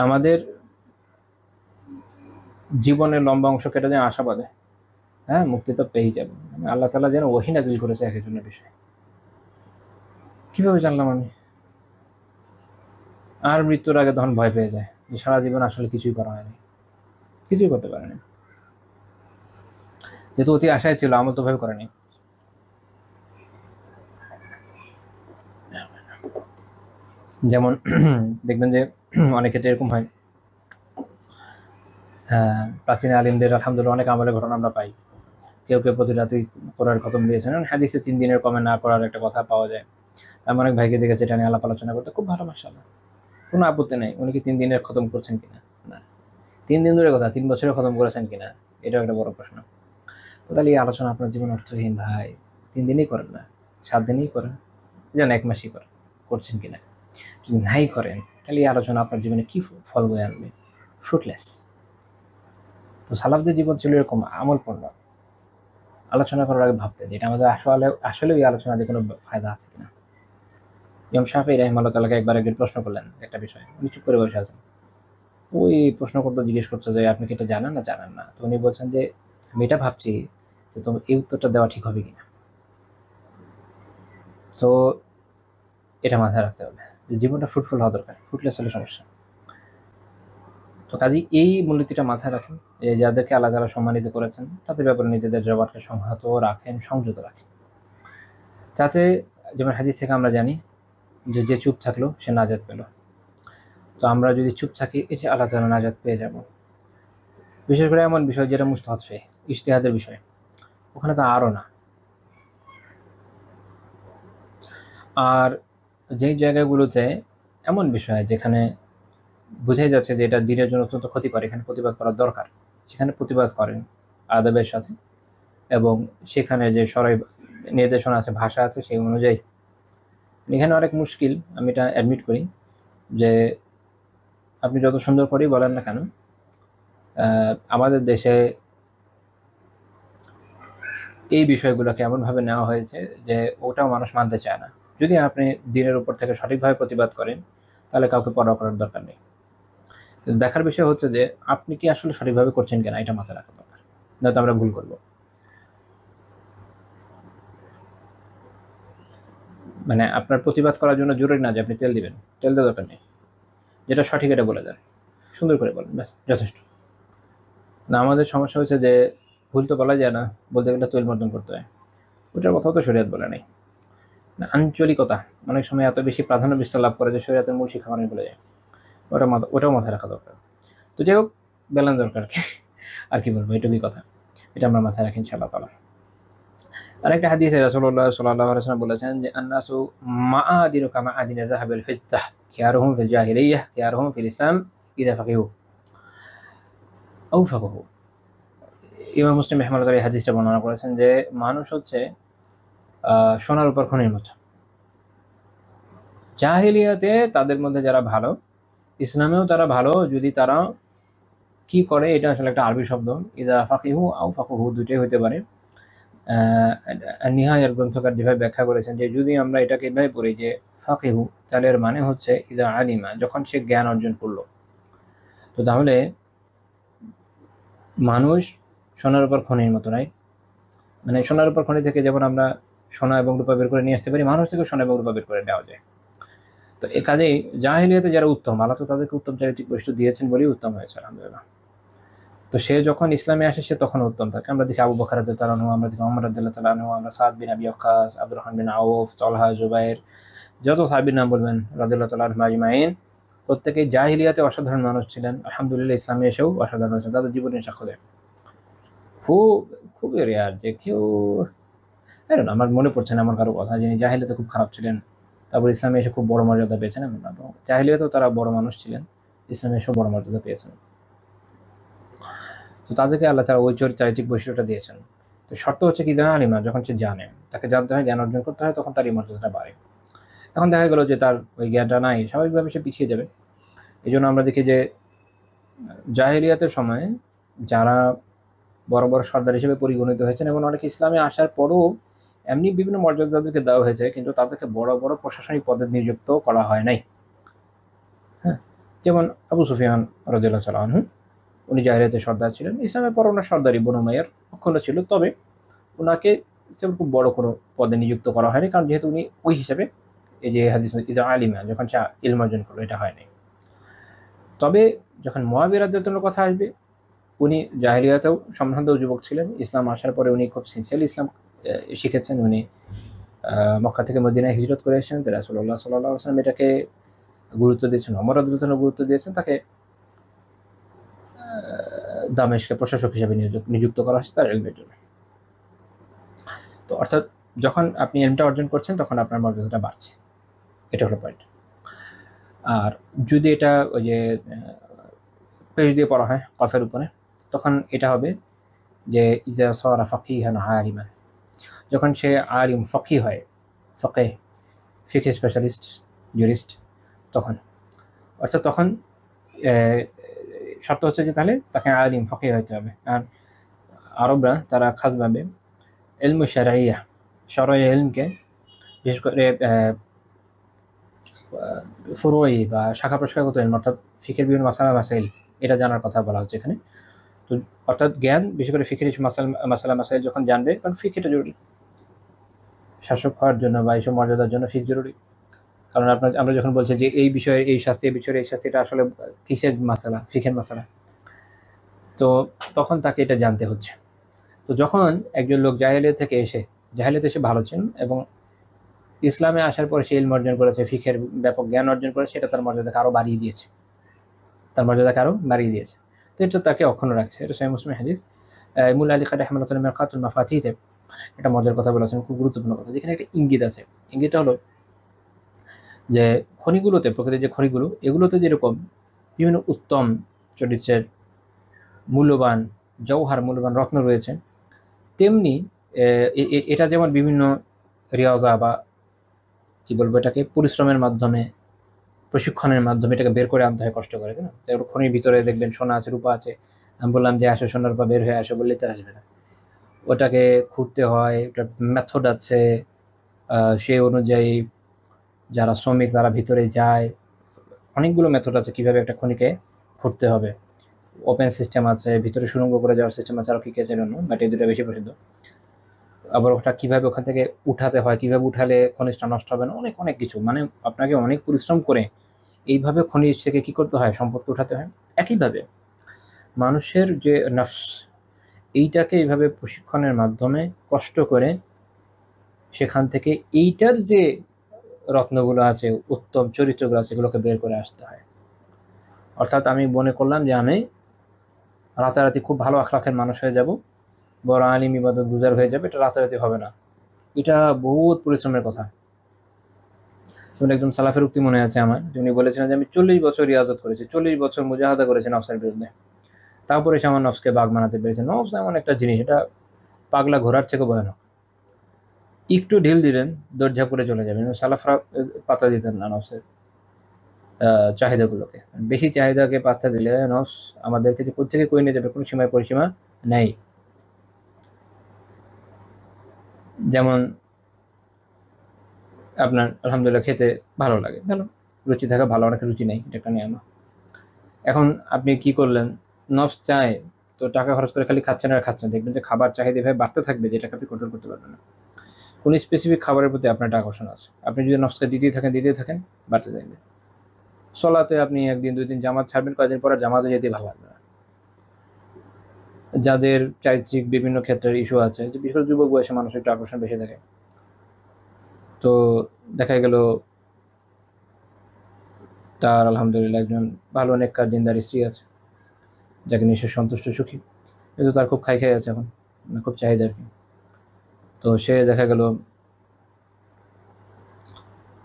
আমাদের জীবনের লম্বা অংশ কেটে যায় আশাবাদে, হ্যাঁ মুক্তি তো পেয়েই যাবে, মানে আল্লাহ তাআলা যেন ওহী নাজিল করেছে এক একজনের বিষয়ে। কিভাবে জানলাম আমি? আর মৃত্যুর আগে তখন ভয় পেয়ে যায় যে সারা জীবন আসলে কিছুই করা হয়নি, কিছুই করতে পারেনি, যেহেতু অতি আশায় ছিল, আমল তো ভয় করেনি। যেমন দেখবেন যে অনেক ক্ষেত্রে এরকম হয়, প্রাচীন আলিমদের আলহামদুলিল্লাহ অনেক আমলের ঘটনা আমরা পাই। কেউ কেউ প্রতি রাতে কোরআন খতম দিয়েছেন, হাদিসে 3 দিনের কমে না করার একটা কথা পাওয়া যায়। আমি অনেক ভাইকে দেখেছি এটা নিয়ে আলাপ আলোচনা করতে, খুব ভালো, মাশাআল্লাহ, কোনো আপত্তি নেই। উনি কি 3 দিনের খতম করছেন কিনা? না। 3 দিন দূরের কথা, 3 বছরে খতম করেছেন কিনা, এটাও একটা বড় প্রশ্ন। তো তাহলে এই আলোচনা আপনার জীবন অর্থহীন ভাই। 3 দিনই করেন না, 7 দিনই করেন, যেন 1 মাসই করেন, করছেন কিনা। যদি নাই করেন তাহলে এই আলোচনা আপনার জীবনে কি ফল বয়ে আনবে? ফ্রুটলেস। তো সালাফদের জীবন ছিল এরকম আমলপূর্ণ। আলোচনা করার আগে ভাবতেন এটা আমাদের আসলে এই আলোচনাতে কোনো ফায়দা আছে কিনা। ইমাম শাফিঈ রাহিমাহুল্লাহ তাআলাকে একবার একজন প্রশ্ন করলেন একটা বিষয়, উনি চুপ করে বসে আছেন। ওই প্রশ্নকর্তা জিজ্ঞেস করছে যে আপনি কি এটা জানেন না জানেন না? তো উনি বলছেন যে আমি এটা ভাবছি যে তোমার এই উত্তরটা দেওয়া ঠিক হবে কিনা। তো এটা মাথায় রাখতে হবে যে জীবনটা ফ্রুটফুল হওয়া দরকার, ফ্রুটলেস হলে সমস্যা। তো কাজেই এই মূলনীতিটা মাথায় রাখেন, যাদেরকে আল্লাহ তাআলা সম্মানিত করেছেন তাদের ব্যাপারে নিজেদের জবানকে সংহত রাখেন, সংযত রাখেন, যাতে যেমন হাদিস থেকে আমরা জানি যে যে চুপ থাকলো সে নাজাত পেল। তো আমরা যদি চুপ থাকি এটি আল্লাহ তাআলা নাজাত পেয়ে যাব। বিশেষ করে এমন বিষয় যেটা মুস্তাহাদ ফিহ, ইজতিহাদের বিষয়, ওখানে তো আরও না। আর যেই জায়গাগুলোতে এমন বিষয় যেখানে বোঝাই যাচ্ছে যে এটা দিনের জন্য অত্যন্ত ক্ষতিকর, এখানে প্রতিবাদ করার দরকার, সেখানে প্রতিবাদ করেন আদবের সাথে, এবং সেখানে যে শরঈ নির্দেশনা আছে, ভাষা আছে, সেই অনুযায়ী। এখানে অনেক মুশকিল, আমি এটা অ্যাডমিট করি, যে আপনি যত সুন্দর করেই বলেন না কেন, আমাদের দেশে এই বিষয়গুলোকে এমনভাবে নেওয়া হয়েছে যে ওটাও মানুষ মানতে চায় না। যদি আপনি দিনের উপর থেকে সঠিকভাবে প্রতিবাদ করেন তাহলে কাউকে পরোয়া করার দরকার নেই। দেখার বিষয় হচ্ছে যে আপনি কি আসলে সঠিকভাবে করছেন কিনা, এটা মাথায় রাখা দরকার, নয়তো আমরা ভুল করব। মানে আপনার প্রতিবাদ করার জন্য জরুরি না যে আপনি তেল দিবেন, তেল দেওয়ার দরকার নেই, যেটা সঠিক এটা বলে দেন। সুন্দর করে বলেন, ব্যাস যথেষ্ট। না আমাদের সমস্যা হচ্ছে যে ভুল তো বলা যায় না, বলতে গেলে তৈল মর্দন করতে হয়, ওটার কথাও তো শরীয়ত বলে নাই। না আঞ্চলিকতা অনেক সময় এত বেশি প্রাধান্য বিস্তার লাভ করে যে শরীয়তের মূল শিক্ষা মানে ভুলে যায়, ওটাও মাথায় রাখা দরকার। তো যাই হোক, ব্যালেন্স দরকার আর কি বলবো, এটুকুই কথা, এটা আমরা মাথায় রাখি ইনশাআল্লাহ তাআলা। আরেকটা হাদিসে রাসূলুল্লাহ সাল্লাল্লাহু আলাইহি ওয়াসাল্লাম বলেছেন যে আন্নাসু মাআদিনু কামা আদিনা যাহাবিল ফিত্তাহ খিয়ারুহুম ফিল জাহিলিয়াহ খিয়ারুহুম ফিল ইসলাম ইযা ফাকিহু আও ফাকাহু। ইমাম মুসলিম রাহমাতুল্লাহি এই হাদিসটা বর্ণনা করেছেন যে মানুষ হচ্ছে সোনার উপর খনির মতো। জাহিলিয়াতে তাদের মধ্যে যারা ভালো, ইসলামেও তারা ভালো যদি তারা কি করে, এটা আসলে একটা আরবি শব্দ, ইযা ফাকিহু আও ফাকাহু দুটোই হতে পারে। নিহায়ার গ্রন্থকার যেভাবে ব্যাখ্যা করেছেন যে যদি আমরা এটাকে এভাবে পড়ি যে ফাকিহু, তাহলে এর মানে হচ্ছে ইযা আলিমা, যখন সে জ্ঞান অর্জন করলো। তো তাহলে মানুষ সোনার উপর খনির মতো, রাইট? মানে সোনার উপর খনি থেকে যেমন আমরা সোনা এবং রূপা বের করে নিয়ে আসতে পারি, মানুষ থেকে সোনা এবং রূপা বের করে নেওয়া যায়। তো এ কাজেই জাহিলিয়াতে যারা উত্তম, আল্লাহ তো তাদেরকে উত্তম চারিত্রিক বৈশিষ্ট্য দিয়েছেন বলেই উত্তম হয়েছে আলহামদুলিল্লাহ। তো সে যখন ইসলামে আসে সে তখন উত্তম থাকে। আমরা দেখি আবু বকর রাদিয়াল্লাহু তাআলা আনহু, আমরা দেখি ওমর রাদিয়াল্লাহু তাআলা আনহু, আমরা সাদ বিন আবি ওয়াক্কাস, আব্দুর রহমান বিন আউফ, তালহা, জুবাইর, যত সাহাবীর নাম বলবেন রাদিয়াল্লাহু তাআলা আনহুম আজমাইন, প্রত্যেকেই জাহিলিয়াতে অসাধারণ মানুষ ছিলেন, আলহামদুলিল্লাহ ইসলামে এসেও অসাধারণ হয়েছেন, তাদের জীবনের সাক্ষ্য দেয়। খুবই রেয়ার যে কেউ, আমার মনে পড়ছে না আমার কারো কথা যিনি জাহিলিয়াতে খুব খারাপ ছিলেন তারপর ইসলামে এসে খুব বড় মর্যাদা পেয়েছেন, এমন না। জাহিলিয়াতেও তারা বড় মানুষ ছিলেন, ইসলামে এসেও বড় মর্যাদা পেয়েছেন। তো তাদেরকে আল্লাহ তাআলা ওই চারিত্রিক বৈশিষ্ট্যটা দিয়েছেন। তো শর্ত হচ্ছে কি, আলিমা, যখন সে জানে, তাকে জানতে হয়, জ্ঞান অর্জন করতে হয়, তখন তার এই মর্যাদাটা বাড়ে। এখন দেখা গেল যে তার ওই জ্ঞানটা নাই, স্বাভাবিকভাবে সে পিছিয়ে যাবে। এই জন্য আমরা দেখি যে জাহিলিয়াতের সময় যারা বড় বড় সর্দার হিসেবে পরিগণিত হয়েছেন এবং অনেক ইসলামে আসার পরও এমনি বিভিন্ন মর্যাদা তাদেরকে দেওয়া হয়েছে, কিন্তু তাদেরকে বড় বড় প্রশাসনিক পদে নিযুক্ত করা হয় নাই। হ্যাঁ, যেমন আবু সুফিয়ান রাদিয়াল্লাহু তাআলা আনহু, উনি জাহিলিয়াতের সর্দার ছিলেন, ইসলামের পর ওনার সর্দারি বনু উমাইয়ার অক্ষুণ্ণ ছিল, তবে ওনাকে খুব বড় কোনো পদে নিযুক্ত করা হয়নি, কারণ যেহেতু উনি ওই হিসেবে এই যে হাদিস ইযা আলিমা, যখন সে ইলম অর্জন করলো, এটা হয়নি। তবে যখন মুআবিয়া রাদিয়াল্লাহু তাআলার কথা আসবে, উনি জাহিলিয়াতেও সম্ভ্রান্ত যুবক ছিলেন, ইসলাম আসার পরে উনি খুব সিনসিয়ারলি ইসলাম শিখেছেন। উনি মক্কা থেকে মদিনায় হিজরত করে এসেছেন, রাসূলুল্লাহ সাল্লাল্লাহু আলাইহি ওয়াসাল্লাম এটাকে গুরুত্ব দিয়েছেন, ওমর রাদিয়াল্লাহু তাআলা গুরুত্ব দিয়েছেন, তাকে দামেশকে প্রশাসক হিসেবে নিযুক্ত করা হয়েছে তার ইলমের জন্য। তো অর্থাৎ যখন আপনি ইলমটা অর্জন করছেন তখন আপনার মর্যাদাটা বাড়ছে, এটা হলো পয়েন্ট। আর যদি এটা ওই যে পেশ দিয়ে পড়া হয় কফের উপরে, তখন এটা হবে যে ইযা সারা ফাকিহান আলিমান, যখন সে আলিম ফকি হয়, ফকিহ ফিকহ স্পেশালিস্ট, জুরিস্ট, তখন অর্থাৎ তখন শর্ত হচ্ছে যে তাহলে তাকে আলিম ফকি হতে হবে। আর আরবরা তারা খাসভাবে ইলমু শারঈয়া, শরঈ ইলমকে বিশেষ করে ফুরুই বা শাখা প্রশাখাগত ইলম, অর্থাৎ ফিকহের বিভিন্ন মাসালা মাসাইল, এটা জানার কথা বলা হচ্ছে এখানে। তো অর্থাৎ জ্ঞান, বিশেষ করে ফিকহের মাসালা মাসাইল যখন জানবে, কারণ ফিকহ এটা জরুরি শাসক হওয়ার জন্য বা এইসব মর্যাদার জন্য, ফিকহ জরুরি। কারণ আমরা যখন বলছি যে এই বিষয়ে এই শাস্তি, এই বিষয়ে এই শাস্তি, এটা আসলে কিসের মাসালা, ফিকহের মাসালা, তো তখন তাকে এটা জানতে হচ্ছে। তো যখন একজন লোক জাহিলিয়াত থেকে এসে, জাহিলিয়াতে এসে ভালো ছিলেন এবং ইসলামে আসার পরে সে ইলম অর্জন করেছে, ফিকহের ব্যাপক জ্ঞান অর্জন করেছে, এটা তার মর্যাদাকে আরও বাড়িয়ে দিয়েছে, তো এটা তাকে অক্ষুণ্ণ রাখছে। এটা সহিহ মুসলিম হাদিস। মুল্লা আলী কারি রাহমাতুল্লাহ মিরকাতুল মাফাতিতে এটা মজার কথা বলেছেন, খুব গুরুত্বপূর্ণ কথা, যেখানে একটা ইঙ্গিত আছে। ইঙ্গিতটা হলো যে খনিগুলোতে, প্রকৃতির যে খনিগুলো, এগুলোতে যেরকম বিভিন্ন উত্তম চরিত্রের মূল্যবান জওহার, মূল্যবান রত্ন রয়েছে, তেমনি এটা যেমন বিভিন্ন রিয়াজা বা কি বলবো এটাকে, পরিশ্রমের মাধ্যমে, প্রশিক্ষণের মাধ্যমে এটাকে বের করে আনতে হয় কষ্ট করে, তাই না? এবার খনির ভিতরে দেখবেন সোনা আছে, রূপা আছে, আমি বললাম যে আসো সোনার রূপা বের হয়ে আসো বললে তার আসবে না, ওটাকে খুঁড়তে হয়, ওটার মেথড আছে, সেই অনুযায়ী যারা শ্রমিক তারা ভিতরে যায়, অনেকগুলো মেথড আছে কিভাবে একটা খনিকে খুঁড়তে হবে। ওপেন সিস্টেম আছে, ভিতরে সুড়ঙ্গ করে যাওয়ার সিস্টেম আছে, আরও কী আছে জন্য, বাট এই দুটো বেশি প্রসিদ্ধ। আবার ওটা কীভাবে ওখান থেকে উঠাতে হয়, কীভাবে উঠালে খনিজটা নষ্ট হবে না, অনেক কিছু, মানে আপনাকে অনেক পরিশ্রম করে এইভাবে খনিজ থেকে কী করতে হয়, সম্পদকে উঠাতে হয়। একইভাবে মানুষের যে নফস, এইটাকে এইভাবে প্রশিক্ষণের মাধ্যমে কষ্ট করে সেখান থেকে এইটার যে রত্নগুলো আছে, উত্তম চরিত্রগুলো আছে, এগুলোকে বের করে আসতে হয়। অর্থাৎ আমি মনে করলাম যে আমি রাতারাতি খুব ভালো আখলাকের মানুষ হয়ে যাব, বড় আলিম ইবাদত গুজার হয়ে যাবে, এটা রাতারাতি হবে না, এটা বহুত পরিশ্রমের কথা। যেমন একদম সালাফের উক্তি মনে আছে আমার, যিনি বলেছিলেন যে আমি 40 বছর রিয়াজত করেছি, 40 বছর মুজাহাদা করেছি নফসের বিরুদ্ধে, তারপরে সে আমার নফসকে বাঘ বানাতে পেরেছে। নফস এমন একটা জিনিস, এটা পাগলা ঘোড়ার থেকে ভয়ানক। একটু ঢিল দিবেন, দরজা করে চলে যাবেন। সালাফরা পাতা দিতেন না নফসের চাহিদাগুলোকে। বেশি চাহিদাকে পাত্তা দিলে নফস আমাদেরকে যে কোথেকে কই নিয়ে যাবে কোনো সীমায় পরিসীমা নেই। যেমন আপনার আলহামদুলিল্লাহ খেতে ভালো লাগে, ভালো রুচি থাকা ভালো, অনেক রুচি নেই, এটা একটা নিয়ম। এখন আপনি কি করলেন, নফস চায় তো টাকা খরচ করে খালি খাচ্ছেন আর খাচ্ছেন, দেখবেন যে খাবার চাহিদা এভাবে বাড়তে থাকবে যেটাকে আপনি কন্ট্রোল করতে পারবেন না। কোনো স্পেসিফিক খাবারের প্রতি আপনার একটা আকর্ষণ আছে, আপনি যদি নফসকে দিতেই থাকেন বাড়তে থাকবে। সলাতে আপনি একদিন দুই দিন জামাত ছাড়বেন, কয়েকদিন পরে জামাতে যেতে ভালো লাগবে না। যাদের চারিত্রিক বিভিন্ন ক্ষেত্রের ইস্যু আছে, যে বিশেষ করে যুবক বয়সে মানুষের একটু আকর্ষণ বেশি থাকে, তো দেখা গেল তার আলহামদুলিল্লাহ একজন ভালো নেককার দিনদার স্ত্রী আছে, যাকে নিয়ে সে সন্তুষ্ট সুখী, কিন্তু তার খুব খাই আছে এখন, মানে খুব চাহিদা আর কি। তো সে দেখা গেল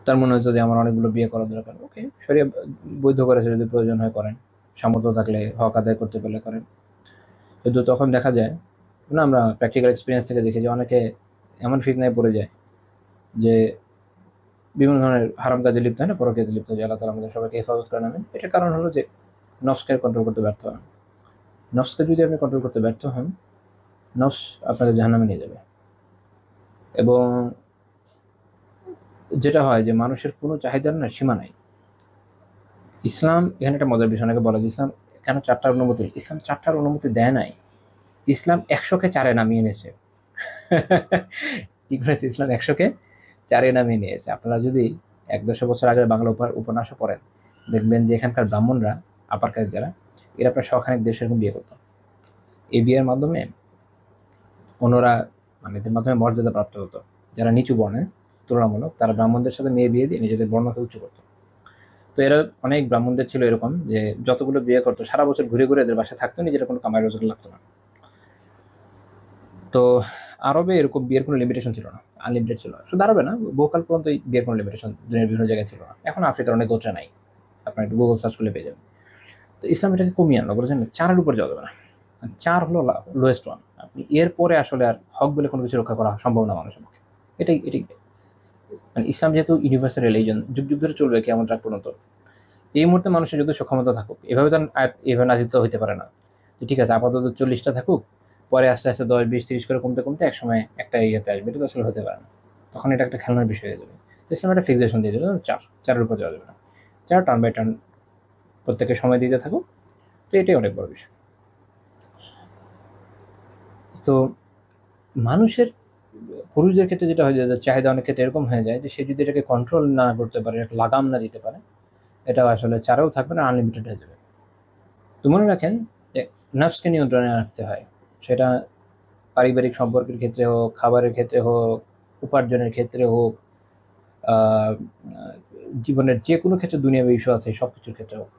তার মনে হচ্ছে যে আমার অনেকগুলো বিয়ে করা দরকার। ওকে, শরিয়া বৈধ করেছে, যদি প্রয়োজন হয় করেন, সামর্থ্য থাকলে হক আদায় করতে পারলে করেন। কিন্তু তখন দেখা যায় না, আমরা প্র্যাকটিক্যাল এক্সপিরিয়েন্স থেকে দেখি যে অনেকে এমন ফিতনায় পড়ে যায় যে বিভিন্ন ধরনের হারাম কাজে লিপ্ত হয় না, পরকীয়াতে লিপ্ত হয়, যে আল্লাহ তাআলা আমাদের সবাইকে হেফাজত করে নেবেন। এটার কারণ হলো যে নফসকে কন্ট্রোল করতে ব্যর্থ হন। নফসকে যদি আপনি কন্ট্রোল করতে ব্যর্থ হন, নফস আপনাকে জাহান্নামে নিয়ে যাবে। এবং যেটা হয় যে মানুষের কোনো চাহিদার না সীমা নাই। ইসলাম এখানে একটা মজার বিষয়, অনেকে বলে যে ইসলাম কেন 4টার অনুমতি, ইসলাম 4টার অনুমতি দেয় নাই, ইসলাম 100কে 4-এ নামিয়ে এনেছে। কি করেছে, ইসলাম 100কে 4-এ নামিয়ে নিয়েছে। আপনারা যদি 100-200 বছর আগের বাংলা উপন্যাসও পড়েন, দেখবেন যে এখানকার ব্রাহ্মণরা, আপার কাস্ট যারা, এরা প্রায় শখানেক দেশের বিয়ে করতো। এই বিয়ের মাধ্যমে অন্যরা, মানে এদের মাধ্যমে মর্যাদা প্রাপ্ত হতো। যারা নিচু বর্ণে তুলনামূলক, তারা ব্রাহ্মণদের সাথে মেয়ে বিয়ে দিয়ে নিজেদের বর্ণকে উচ্চ করতো। তো এরা অনেক ব্রাহ্মণদের ছিল এরকম যে যতগুলো বিয়ে করতো সারা বছর ঘুরে ঘুরে এদের বাসায় থাকতো, নিজের কোনো কামাই রোজগার লাগতো না। তো আরবে এরকম বিয়ের কোনো লিমিটেশন ছিল না, আনলিমিটেড ছিল। শুধু আরবে না, বহুকাল পর্যন্ত এই বিয়ের কোনো লিমিটেশন দুনিয়ার বিভিন্ন জায়গায় ছিল না। এখন আফ্রিকার অনেক গোত্রে নাই, আপনার একটু গুগল সার্চ করলে পেয়ে যাবেন। তো ইসলাম এটাকে কমিয়ে আনলো, বলেছেন 4-এর উপর যাওয়া যাবে না, 4 হলো লোয়েস্ট ওয়ান। আপনি এরপরে আসলে আর হক বলে কোনো কিছু রক্ষা করা সম্ভব না মানুষের পক্ষে। এটাই মানে ইসলাম যেহেতু ইউনিভার্সাল রিলিজন, যুগ যুগ ধরে চলবে কেমন রাত পর্যন্ত। এই মুহূর্তে মানুষের যদি সক্ষমতা থাকুক, এভাবে তো এভাবে নাজিত হইতে পারে না যে ঠিক আছে আপাতত 40টা থাকুক, পরে আস্তে আস্তে 10, 20, 30 করে কমতে কমতে একসময় একটা ইয়েতে আসবে, এটা তো আসলে হতে পারে না। তখন এটা একটা খেলনার বিষয় হয়ে যাবে। ইসলাম একটা ফিক্সেশন দিয়ে দিল 4-এর উপর যাওয়া যাবে না, 4 টার্ন বাই টার্ন প্রত্যেকে সময় দিতে থাকুক। তো এটাই অনেক বড় বিষয়। তো মানুষের পুরুষদের ক্ষেত্রে যেটা হয়ে যায়, চাহিদা অনেক ক্ষেত্রে এরকম হয়ে যায় যে সে যদি এটাকে কন্ট্রোল না করতে পারে, একটা লাগাম না দিতে পারে, এটা আসলে 4-এও থাকবে না, আনলিমিটেড হয়ে যাবে। তো মনে রাখেন যে নার্ভসকে নিয়ন্ত্রণে রাখতে হয়, সেটা পারিবারিক সম্পর্কের ক্ষেত্রে হোক, খাবারের ক্ষেত্রে হোক, উপার্জনের ক্ষেত্রে হোক, জীবনের যে কোনো ক্ষেত্রে, দুনিয়াবী ইস্যু আছে সব কিছুর ক্ষেত্রে হোক।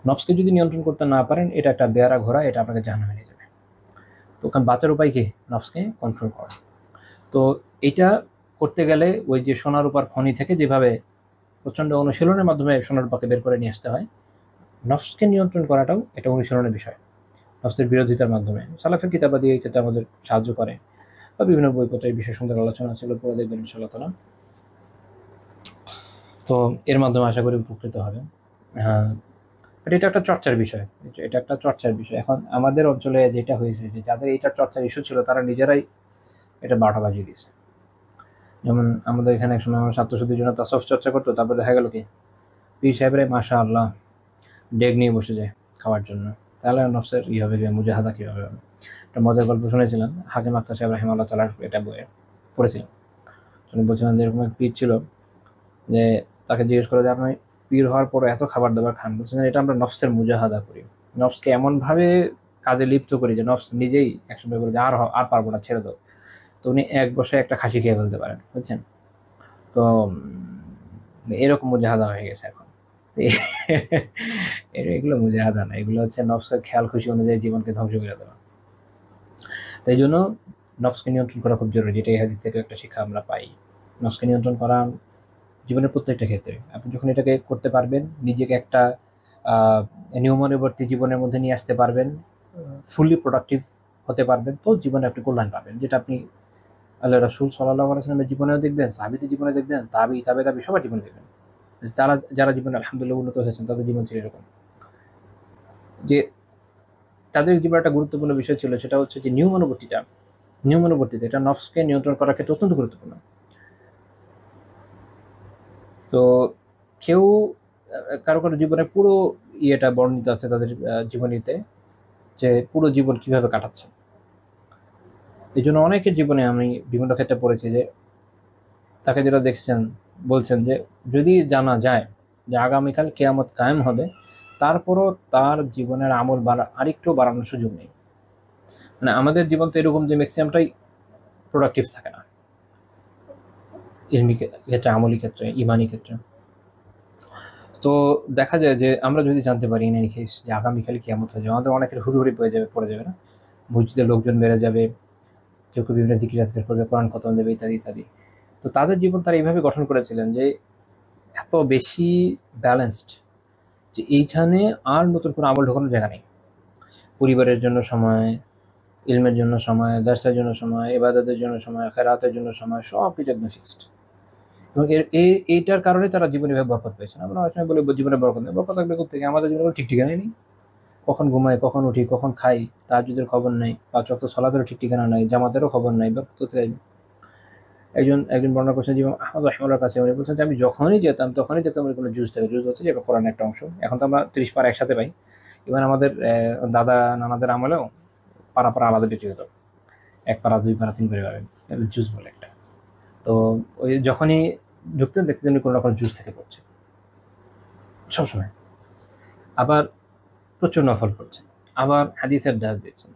নফসকে যদি নিয়ন্ত্রণ করতে না পারেন, এটা একটা বেয়ারা ঘোড়া, এটা আপনাকে জাহান্নামে নিয়ে যাবে। তো ওখানে বাঁচার উপায় কি? নফসকে কন্ট্রোল করা। তো এটা করতে গেলে ওই যে সোনার রূপার খনি থেকে যেভাবে প্রচণ্ড অনুশীলনের মাধ্যমে সোনার রূপাকে বের করে নিয়ে আসতে হয়, নফসকে নিয়ন্ত্রণ করাটাও এটা অনুশীলনের বিষয়। নফসের বিরোধিতার মাধ্যমে সালাফের কিতাবাদি এই ক্ষেত্রে আমাদের সাহায্য করে, বা বিভিন্ন বইপত্রের বিষয় সুন্দর আলোচনা ছিল, পড়ে দেখবেন ইনশাআল্লাহ তাআলা। তো এর মাধ্যমে আশা করি উপকৃত হবে। হ্যাঁ, এটা একটা চর্চার বিষয়, এটা একটা চর্চার বিষয়। এখন আমাদের অঞ্চলে যেটা হয়েছে যে যাদের এইটা চর্চার ইস্যু ছিল, তারা নিজেরাই এটা 12টা বাজিয়ে দিয়েছে। যেমন আমাদের এখানে একসময় আমার ছাত্রছাত্রীর জন্য তাসাউফ চর্চা করতো, তারপর দেখা গেল কি পীর সাহেবরাই মাশাআল্লাহ ডেক নিয়ে বসে যায় খাওয়ার জন্য। তাহলে নফসের হবে যে মুজাহাদা কীভাবে হবে। একটা মজার গল্প শুনেছিলাম, হাকিম আখতার সাহেব রাহিমাহুল্লাহ তাআলার এটা বইয়ে পড়েছিলাম। উনি বলছিলেন যে এরকম এক পীর ছিল, যে তাকে জিজ্ঞেস করে যে আপনি পীর হওয়ার পরে এত খাবার দাবার খান, বলছেন এটা আমরা নফসের মুজাহাদা করি, নফসকে এমনভাবে কাজে লিপ্ত করি যে নফস নিজেই একসময় বলে যে আর পারবো না, ছেড়ে দাও। তো উনি এক বসায় একটা খাসি খেয়ে ফেলতে পারেন, বুঝছেন? তো এরকম মুজাহাদা হয়ে গেছে এখন। তো এগুলো মুজাহাদা না, এগুলো হচ্ছে নফসের খেয়াল খুশি অনুযায়ী জীবনকে ধ্বংস করে দেওয়া। তাই জন্য নফসকে নিয়ন্ত্রণ করা খুব জরুরি, যেটা এই হাদিস থেকে একটা শিক্ষা আমরা পাই। নফসকে নিয়ন্ত্রণ করা জীবনের প্রত্যেকটা ক্ষেত্রে, আপনি যখন এটাকে করতে পারবেন, নিজেকে একটা নিয়মানুবর্তী জীবনের মধ্যে নিয়ে আসতে পারবেন, ফুললি প্রোডাক্টিভ হতে পারবেন, তো জীবনে আপনি কল্যাণ পাবেন, যেটা আপনি আল্লাহ রাসূল সাল্লাল্লাহু আলাইহি ওয়াসাল্লামের জীবনেও দেখবেন, সাহাবীদের জীবনে দেখবেন, তাবে সবার জীবনে দেখবেন। যারা যারা জীবনে আলহামদুলিল্লাহ উন্নত হয়েছেন, তাদের জীবন ছিল এরকম যে তাদের জীবনে একটা গুরুত্বপূর্ণ বিষয় ছিল, সেটা হচ্ছে যে নিয়মানুবর্তিতা, এটা নফসকে নিয়ন্ত্রণ করার ক্ষেত্রে অত্যন্ত গুরুত্বপূর্ণ। তো কেউ কারো কারো জীবনে পুরো ইয়েটা বর্ণিত আছে তাদের জীবনীতে, যে পুরো জীবন কিভাবে কাটাচ্ছে। এই জন্য অনেকের জীবনে আমি বিভিন্ন ক্ষেত্রে পড়েছি যে তাকে যেটা দেখছেন, বলছেন যে যদি জানা যায় যে আগামীকাল কিয়ামত কায়েম হবে, তারপরও তার জীবনের আমল আরেকটু বাড়ানোর সুযোগ নেই। মানে আমাদের জীবন তো এরকম যে ম্যাক্সিমামটাই প্রোডাক্টিভ থাকে না, ইলমি ক্ষেত্রে, আমলি ক্ষেত্রে, ইমানি ক্ষেত্রে। তো দেখা যায় যে আমরা যদি জানতে পারি ইন এনি কেস যে আগামীকাল কিয়ামত হয়ে যাবে, আমাদের অনেকের হুড়ুহুড়ি পড়ে যাবে না, মসজিদের লোকজন বেড়ে যাবে, কেউ কেউ বিভিন্ন জিকির আজকার করবে, কোরআন খতম দেবে, ইত্যাদি ইত্যাদি। তো তাদের জীবন তারা এইভাবে গঠন করেছিলেন যে এত বেশি ব্যালেন্সড যে এইখানে আর নতুন কোনো আমল ঢোকানোর জায়গা নেই। পরিবারের জন্য সময়, ইলমের জন্য সময়, দার্সের জন্য সময়, ইবাদতের জন্য সময়, খেরাতের জন্য সময়, সব কিছু একদম ফিক্সড। এবং এইটার কারণে তারা জীবনে এভাবে বরকত পেয়েছেন। আমরা অনেক সময় বলি জীবনে বরকত নেই, বরকত থাকবে কোথেকে? আমাদের জীবনে ঠিক ঠিকানা নেই, কখন ঘুমাই, কখন উঠি, কখন খাই, তাহাজ্জুদের খবর নেই, 5 ওয়াক্ত সালাতেরও ঠিক ঠিকানা নাই, জামাতেরও খবর নাই, বরকত কোথায় আসবে? একজন বর্ণনা করছেন যে আহমদ রাহিমাহুল্লাহর কাছে, উনি বলছেন যে আমি যখনই যেতাম কোনো জুজ থেকে, জুজ হচ্ছে যে কোরআনের একটা অংশ। এখন তো আমরা 30 পারা একসাথে পাই, ইভেন আমাদের দাদা নানাদের আমলেও পারা আলাদা বিক্রি হতো, 1 পারা 2 পারা 3 করে পাবেন, জুজ বলে একটা। তো ওই যখনই ঢুকতেন দেখতেন কোনো না কোনো জুজ থেকে পড়ছে সবসময়, আবার প্রচুর নফল পড়ছেন, আবার হাদিসের দাওয়াত দিচ্ছেন,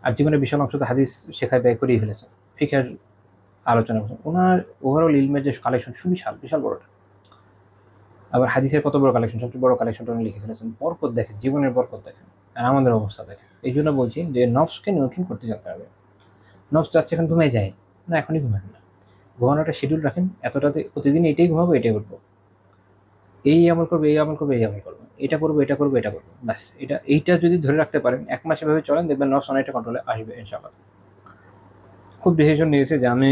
আর জীবনের বিশাল অংশ তো হাদিস শেখায় ব্যয় করেই ফেলেছেন, ফিকহের আলোচনা করছেন। ওনার ওভারঅল ইলমের যে কালেকশন বিশাল বড়টা। আবার হাদিসের কত বড় কালেকশন, সবচেয়ে বড় কালেকশনটা উনি লিখে ফেলেছেন। বরকত দেখেন, জীবনের বরকত দেখেন, আর আমাদের অবস্থা দেখেন। এই জন্য বলছি যে নফসকে নিয়ন্ত্রণ করতে জানতে হবে। নফস চাচ্ছে এখন ঘুমিয়ে যায় না, এখনই ঘুমান না, ঘুমানোটা শিডিউল রাখেন, এতটাতে প্রতিদিন এটাই ঘুমাবো, এটাই উঠবো, এই আমল করবো, এটা করবো, ব্যাস। এইটা যদি ধরে রাখতে পারেন, 1 মাস এভাবে চলেন, দেখবেন নফস অনেকটা কন্ট্রোলে আসবে ইনশাআল্লাহ। খুব ডিসিশন নিয়েছে যে আমি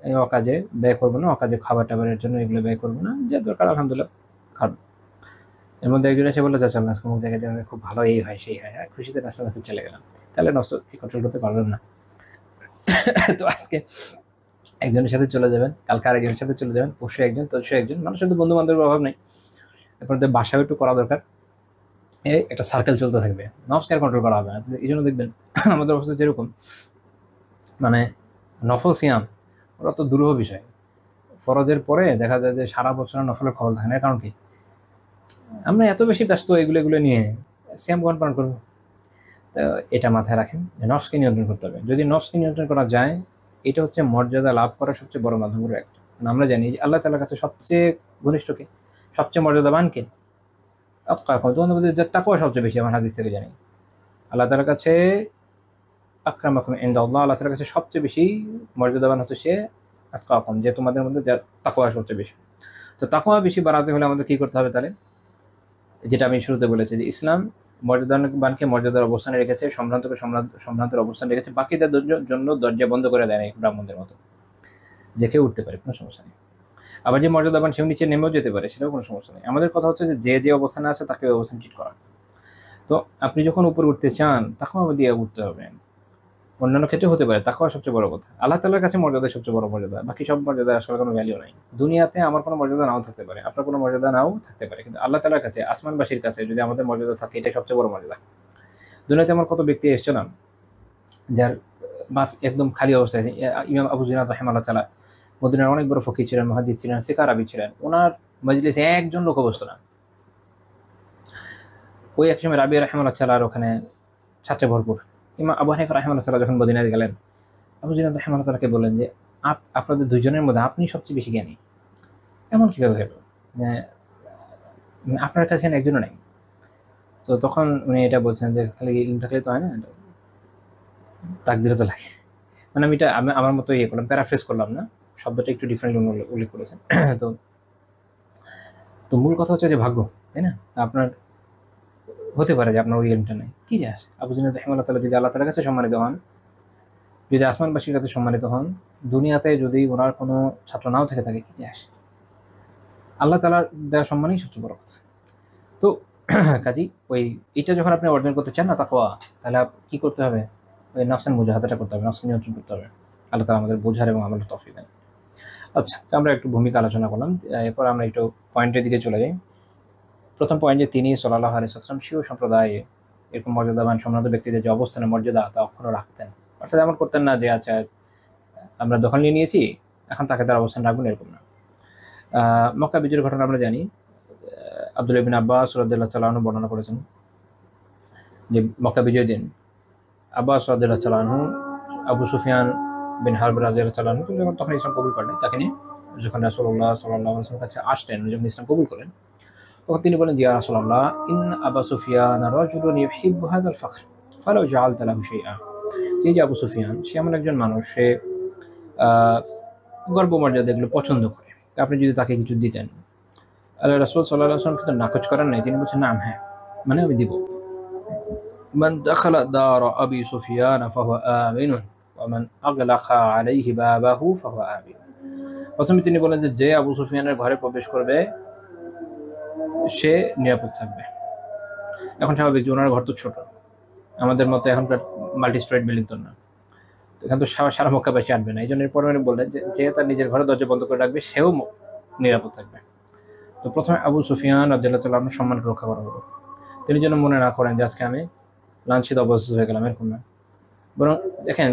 এই অকাজে ব্যয় করবো না, অকাজে খাবার টাবারের জন্য এগুলো ব্যয় করবো না, যে দরকার আলহামদুলিল্লাহ খাবো। এর মধ্যে একজন এসে বললো, চাচা আজকে মুখ দেখা যায় খুব ভালো, এই হয় সেই হয়, খুশিতে নাচতে চলে গেলাম। তাহলে নফস কন্ট্রোল করতে পারলাম না। তো আজকে একজনের সাথে চলে যাবেন, কালকে আরেকজনের সাথে চলে যাবেন, পরশু একজন, তরশু একজন। মানুষের তো বন্ধু বান্ধবের অভাব নেই, এরপর বাসায় একটু করা দরকার, একটা সার্কেল চলতে থাকবে, নফসকে কন্ট্রোল করা হবে না। এই জন্য দেখবেন আমাদের অবস্থা যেরকম, মানে নফল সিয়াম ওরা তো দুরূহ বিষয়। ফরজের পরে দেখা যায় যে সারা বছর নফলের খবর থাকে না, কারণ কি? আমরা এত বেশি ব্যস্ত এগুলো নিয়ে, সিয়াম কখন পালন করবো? তো এটা মাথায় রাখেন, নফসকে নিয়ন্ত্রণ করতে হবে। যদি নফসকে নিয়ন্ত্রণ করা যায়, এটা হচ্ছে মর্যাদা লাভ করার সবচেয়ে বড় মাধ্যমগুলো একটা। আমরা জানি যে আল্লাহ তাআলার কাছে সবচেয়ে ঘনিষ্ঠকে, সবচেয়ে মর্যাদাবানকে, তাকওয়া সবচেয়ে বেশি, আমার হাদিস থেকে জানি। আল্লাহ তাআলার কাছে আকরামাকুম ইনদাল্লাহ, আল্লাহ তাআলার কাছে সবচেয়ে বেশি মর্যাদাবান হচ্ছে সে আতকাকুম, যে তোমাদের মধ্যে যার তাকওয়া সবচেয়ে বেশি। তো তাকওয়া বেশি বাড়াতে হলে আমাদের কি করতে হবে? তাহলে যেটা আমি শুরুতে বলেছি যে ইসলাম মর্যাদাবানকে মর্যাদার অবস্থানে রেখেছে, সম্ভ্রান্তকে সম্ভ্রান্তের অবস্থানে রেখেছে, বাকিদের জন্য দরজা বন্ধ করে দেয় না, ব্রাহ্মণদের মতো, যে কেউ উঠতে পারে, কোনো সমস্যা নেই। আবার যে মর্যাদাবান সেও নিচে নেমেও যেতে পারে, সেটাও কোনো সমস্যা নেই। আমাদের কথা হচ্ছে যে অবস্থানে আছে তাকে ওই অবস্থানে ঠিক করা। তো আপনি যখন উপরে উঠতে চান, তাকওয়া দিয়ে উঠতে হবে। অন্যান্য ক্ষেত্রে হতে পারে, তাকওয়া সবচেয়ে বড় কথা। আল্লাহ তাআলার কাছে মর্যাদা সবচেয়ে বড় মর্যাদা, বাকি সব মর্যাদার আসলে কোনো ভ্যালু নাই। দুনিয়াতে আমার কোনো মর্যাদা নাও থাকতে পারে, আপনার কোনো মর্যাদা নাও থাকতে পারে, কিন্তু আল্লাহ তাআলার কাছে, আসমানবাসীর কাছে যদি আমাদের মর্যাদা থাকে, এটাই সবচেয়ে বড় মর্যাদা। দুনিয়াতে আমার কত ব্যক্তি এসছে না, যার একদম খালি অবস্থায়, ইমাম আবু জিনাদ রাহিমাহুল্লাহ তাআলা মদিনার অনেক বড় ফকির ছিলেন, মুহাদ্দিস ছিলেন, সিকা রাবী ছিলেন। ওনার মজলিসে একজন লোক বসতো না। ওই এক সময় রাবি রাহিমাহুল্লাহ তাআলার ওখানে ছাত্রে ভরপুর। ইমাম আবু হানিফা রাহিমাহুল্লাহ তাআলা যখন মদিনায় গেলেন, আবু জিনাদ রাহিমাহুল্লাহ তাআলাকে বললেন যে আপনাদের দুইজনের মধ্যে আপনি সবচেয়ে বেশি জ্ঞানী, এমন কিভাবে হলো যে আপনার কাছে একজনও নাই? তো তখন উনি এটা বলছেন যে খালি ইলম থাকলে তো হয় না, তাকদিরে তো লাগে। মানে আমি এটা আমার মতো ইয়ে করলাম, প্যারাফ্রেজ করলাম না, শব্দটা একটু ডিফারেন্ট উল্লেখ করেছেন। তো তো মূল কথা হচ্ছে যে ভাগ্য, তাই না? আপনার হতে পারে যে আপনার ওই ইলমটা নেই, কি যে আসে। আবু জিনাদ রাহিমাহুল্লাহ তাআলা যদি আল্লাহ তাআলার কাছে সম্মানিত হন, যদি আসমানবাসীর কাছে সম্মানিত হন, দুনিয়াতে যদি ওনার কোনো ছাত্র নাও থেকে থাকে, কি যে আসে? আল্লাহ তাআলার দেওয়া সম্মানই সবচেয়ে বড় কথা। তো কাজী ওই এটা যখন আপনি অর্জন করতে চান না তাকওয়া, তাহলে কি করতে হবে? ওই নফসান মুজাহাদাটা করতে হবে, নফস নিয়ন্ত্রণ করতে হবে। আল্লাহ তাআলা আমাদের বোঝার এবং আমলের তৌফিক দেন। আচ্ছা, তো আমরা একটু ভূমিকা আলোচনা করলাম। এরপর আমরা একটু পয়েন্টের দিকে চলে যাই। প্রথম পয়েন্ট যে তিনি সাল্লাল্লাহু আলাইহি ওয়াসাল্লাম স্বীয় সম্প্রদায়ে এরকম মর্যাদাবান সম্মানিত ব্যক্তিদের যে অবস্থানের মর্যাদা তা অক্ষুণ্ণ রাখতেন। অর্থাৎ এমন করতেন না যে আচ্ছা আমরা দখল নিয়ে নিয়েছি, এখন তাকে তার অবস্থান রাখবেন, এরকম না। মক্কা বিজয়ের ঘটনা আমরা জানি। আব্দুল্লাহ ইবনে আব্বাস রাদিয়াল্লাহু তাআলা আনহু বর্ণনা করেছেন যে মক্কা বিজয়ের দিন আব্বাস রাদিয়াল্লাহু তাআলা আনহু আবু সুফিয়ান বিন হারব রাদিয়াল্লাহু তাআলা আনহু যখন তখন ইসলাম কবুল করেন, তাকে নিয়ে যখন রাসূলুল্লাহ সাল্লাল্লাহু আলাইহি ওয়াসাল্লামের কাছে আসলেন, যখন ইসলাম কবুল করেন, তখন তিনি বলেন, ইয়া রাসূলুল্লাহ, ইন আবা সুফিয়ান রাজুলুন ইউহিব্বু হাযাল ফখর ফালাউ জাআলতা লাহু শাইআ। এই যে আবু সুফিয়ান, সে এমন একজন মানুষ, সে গর্ব মর্যাদা এগুলো পছন্দ করে, আপনি যদি তাকে কিছু দিতেন। আল্লাহ রাসূল সাল্লাল্লাহু আলাইহি ওয়াসাল্লাম কিন্তু নাকচ করেন নাই, তিনি বলছেন নাম, হ্যাঁ, মানে আমি দিব। মান দাখালা দার আবি সুফিয়ান ফাহুয়া আমিনুন ওয়া মান আগলাকা আলাইহি বাবাহু ফাহুয়া আমিন। প্রথমে তিনি বলেন যে যে আবু সুফিয়ানের ঘরে প্রবেশ করবে সে নিরাপদ থাকবে। এখন স্বাভাবিক যে ওনার ঘর তো ছোট, আমাদের মতো এখনকার মাল্টি স্টোরেড বিল্ডিং তো না, এখানে তো সারা মক্কাবাসী আনবে না। এই জন্য পরে বললেন যে যে তার নিজের ঘরে দরজা বন্ধ করে রাখবে সেও নিরাপদ থাকবে। তো প্রথমে আবু সুফিয়ান রাদিয়াল্লাহু তাআলা আনহুর সম্মান রক্ষা করা হলো। তিনি যেন মনে না করেন যে আজকে আমি লাঞ্ছিত অবস্থিত হয়ে গেলাম, এরকম না। বরং দেখেন,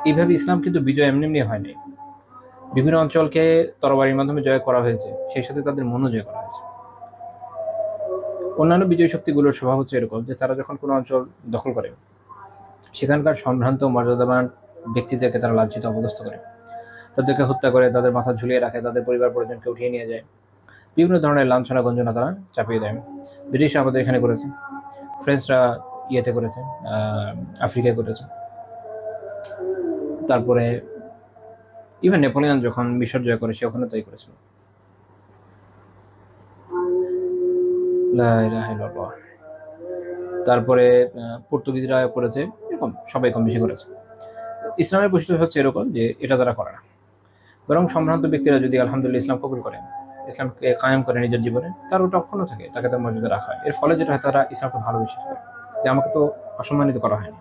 এইভাবে ইসলাম কিন্তু বিজয় এমনি এমনি হয়নি। বিভিন্ন অঞ্চলকে তরবারির মাধ্যমে জয় করা হয়েছে, সেই সাথে তাদের মনও জয় করা হয়েছে। অন্যান্য বিজয় শক্তিগুলোর স্বভাব হচ্ছে এরকম যে তারা যখন কোনো অঞ্চল দখল করে, সেখানকার সম্ভ্রান্ত মর্যাদাবান ব্যক্তিদেরকে তারা লাঞ্ছিত অপদস্থ করে, তাদেরকে হত্যা করে, তাদের মাথা ঝুলিয়ে রাখে, তাদের পরিবার পরিজনকে উঠিয়ে নিয়ে যায়, বিভিন্ন ধরনের লাঞ্ছনা গঞ্জনা তারা চাপিয়ে দেয়। ব্রিটিশরা আমাদের এখানে করেছে, ফ্রেঞ্চরা ইয়েতে করেছে, আফ্রিকায় করেছে, তারপরে ইভেন নেপোলিয়ন যখন মিশর জয় করে সে ওখানে তাই করেছিল। লা ইলাহা ইল্লাল্লাহ। তারপরে পর্তুগিজরা করেছে, এরকম সবাই কম বেশি করেছে। ইসলামের বৈশিষ্ট্য হচ্ছে এরকম যে এটা তারা করে না, বরং সম্ভ্রান্ত ব্যক্তিরা যদি আলহামদুলিল্লাহ ইসলাম কবুল করেন, ইসলামকে কায়েম করে নিজের জীবনে, তার ওটা অক্ষুণ্ণ থাকে, তাকে তার মর্যাদা রাখা হয়। এর ফলে যেটা হয়, তারা ইসলামকে ভালোবেসে ফেলে যে আমাকে তো অসম্মানিত করা হয়নি।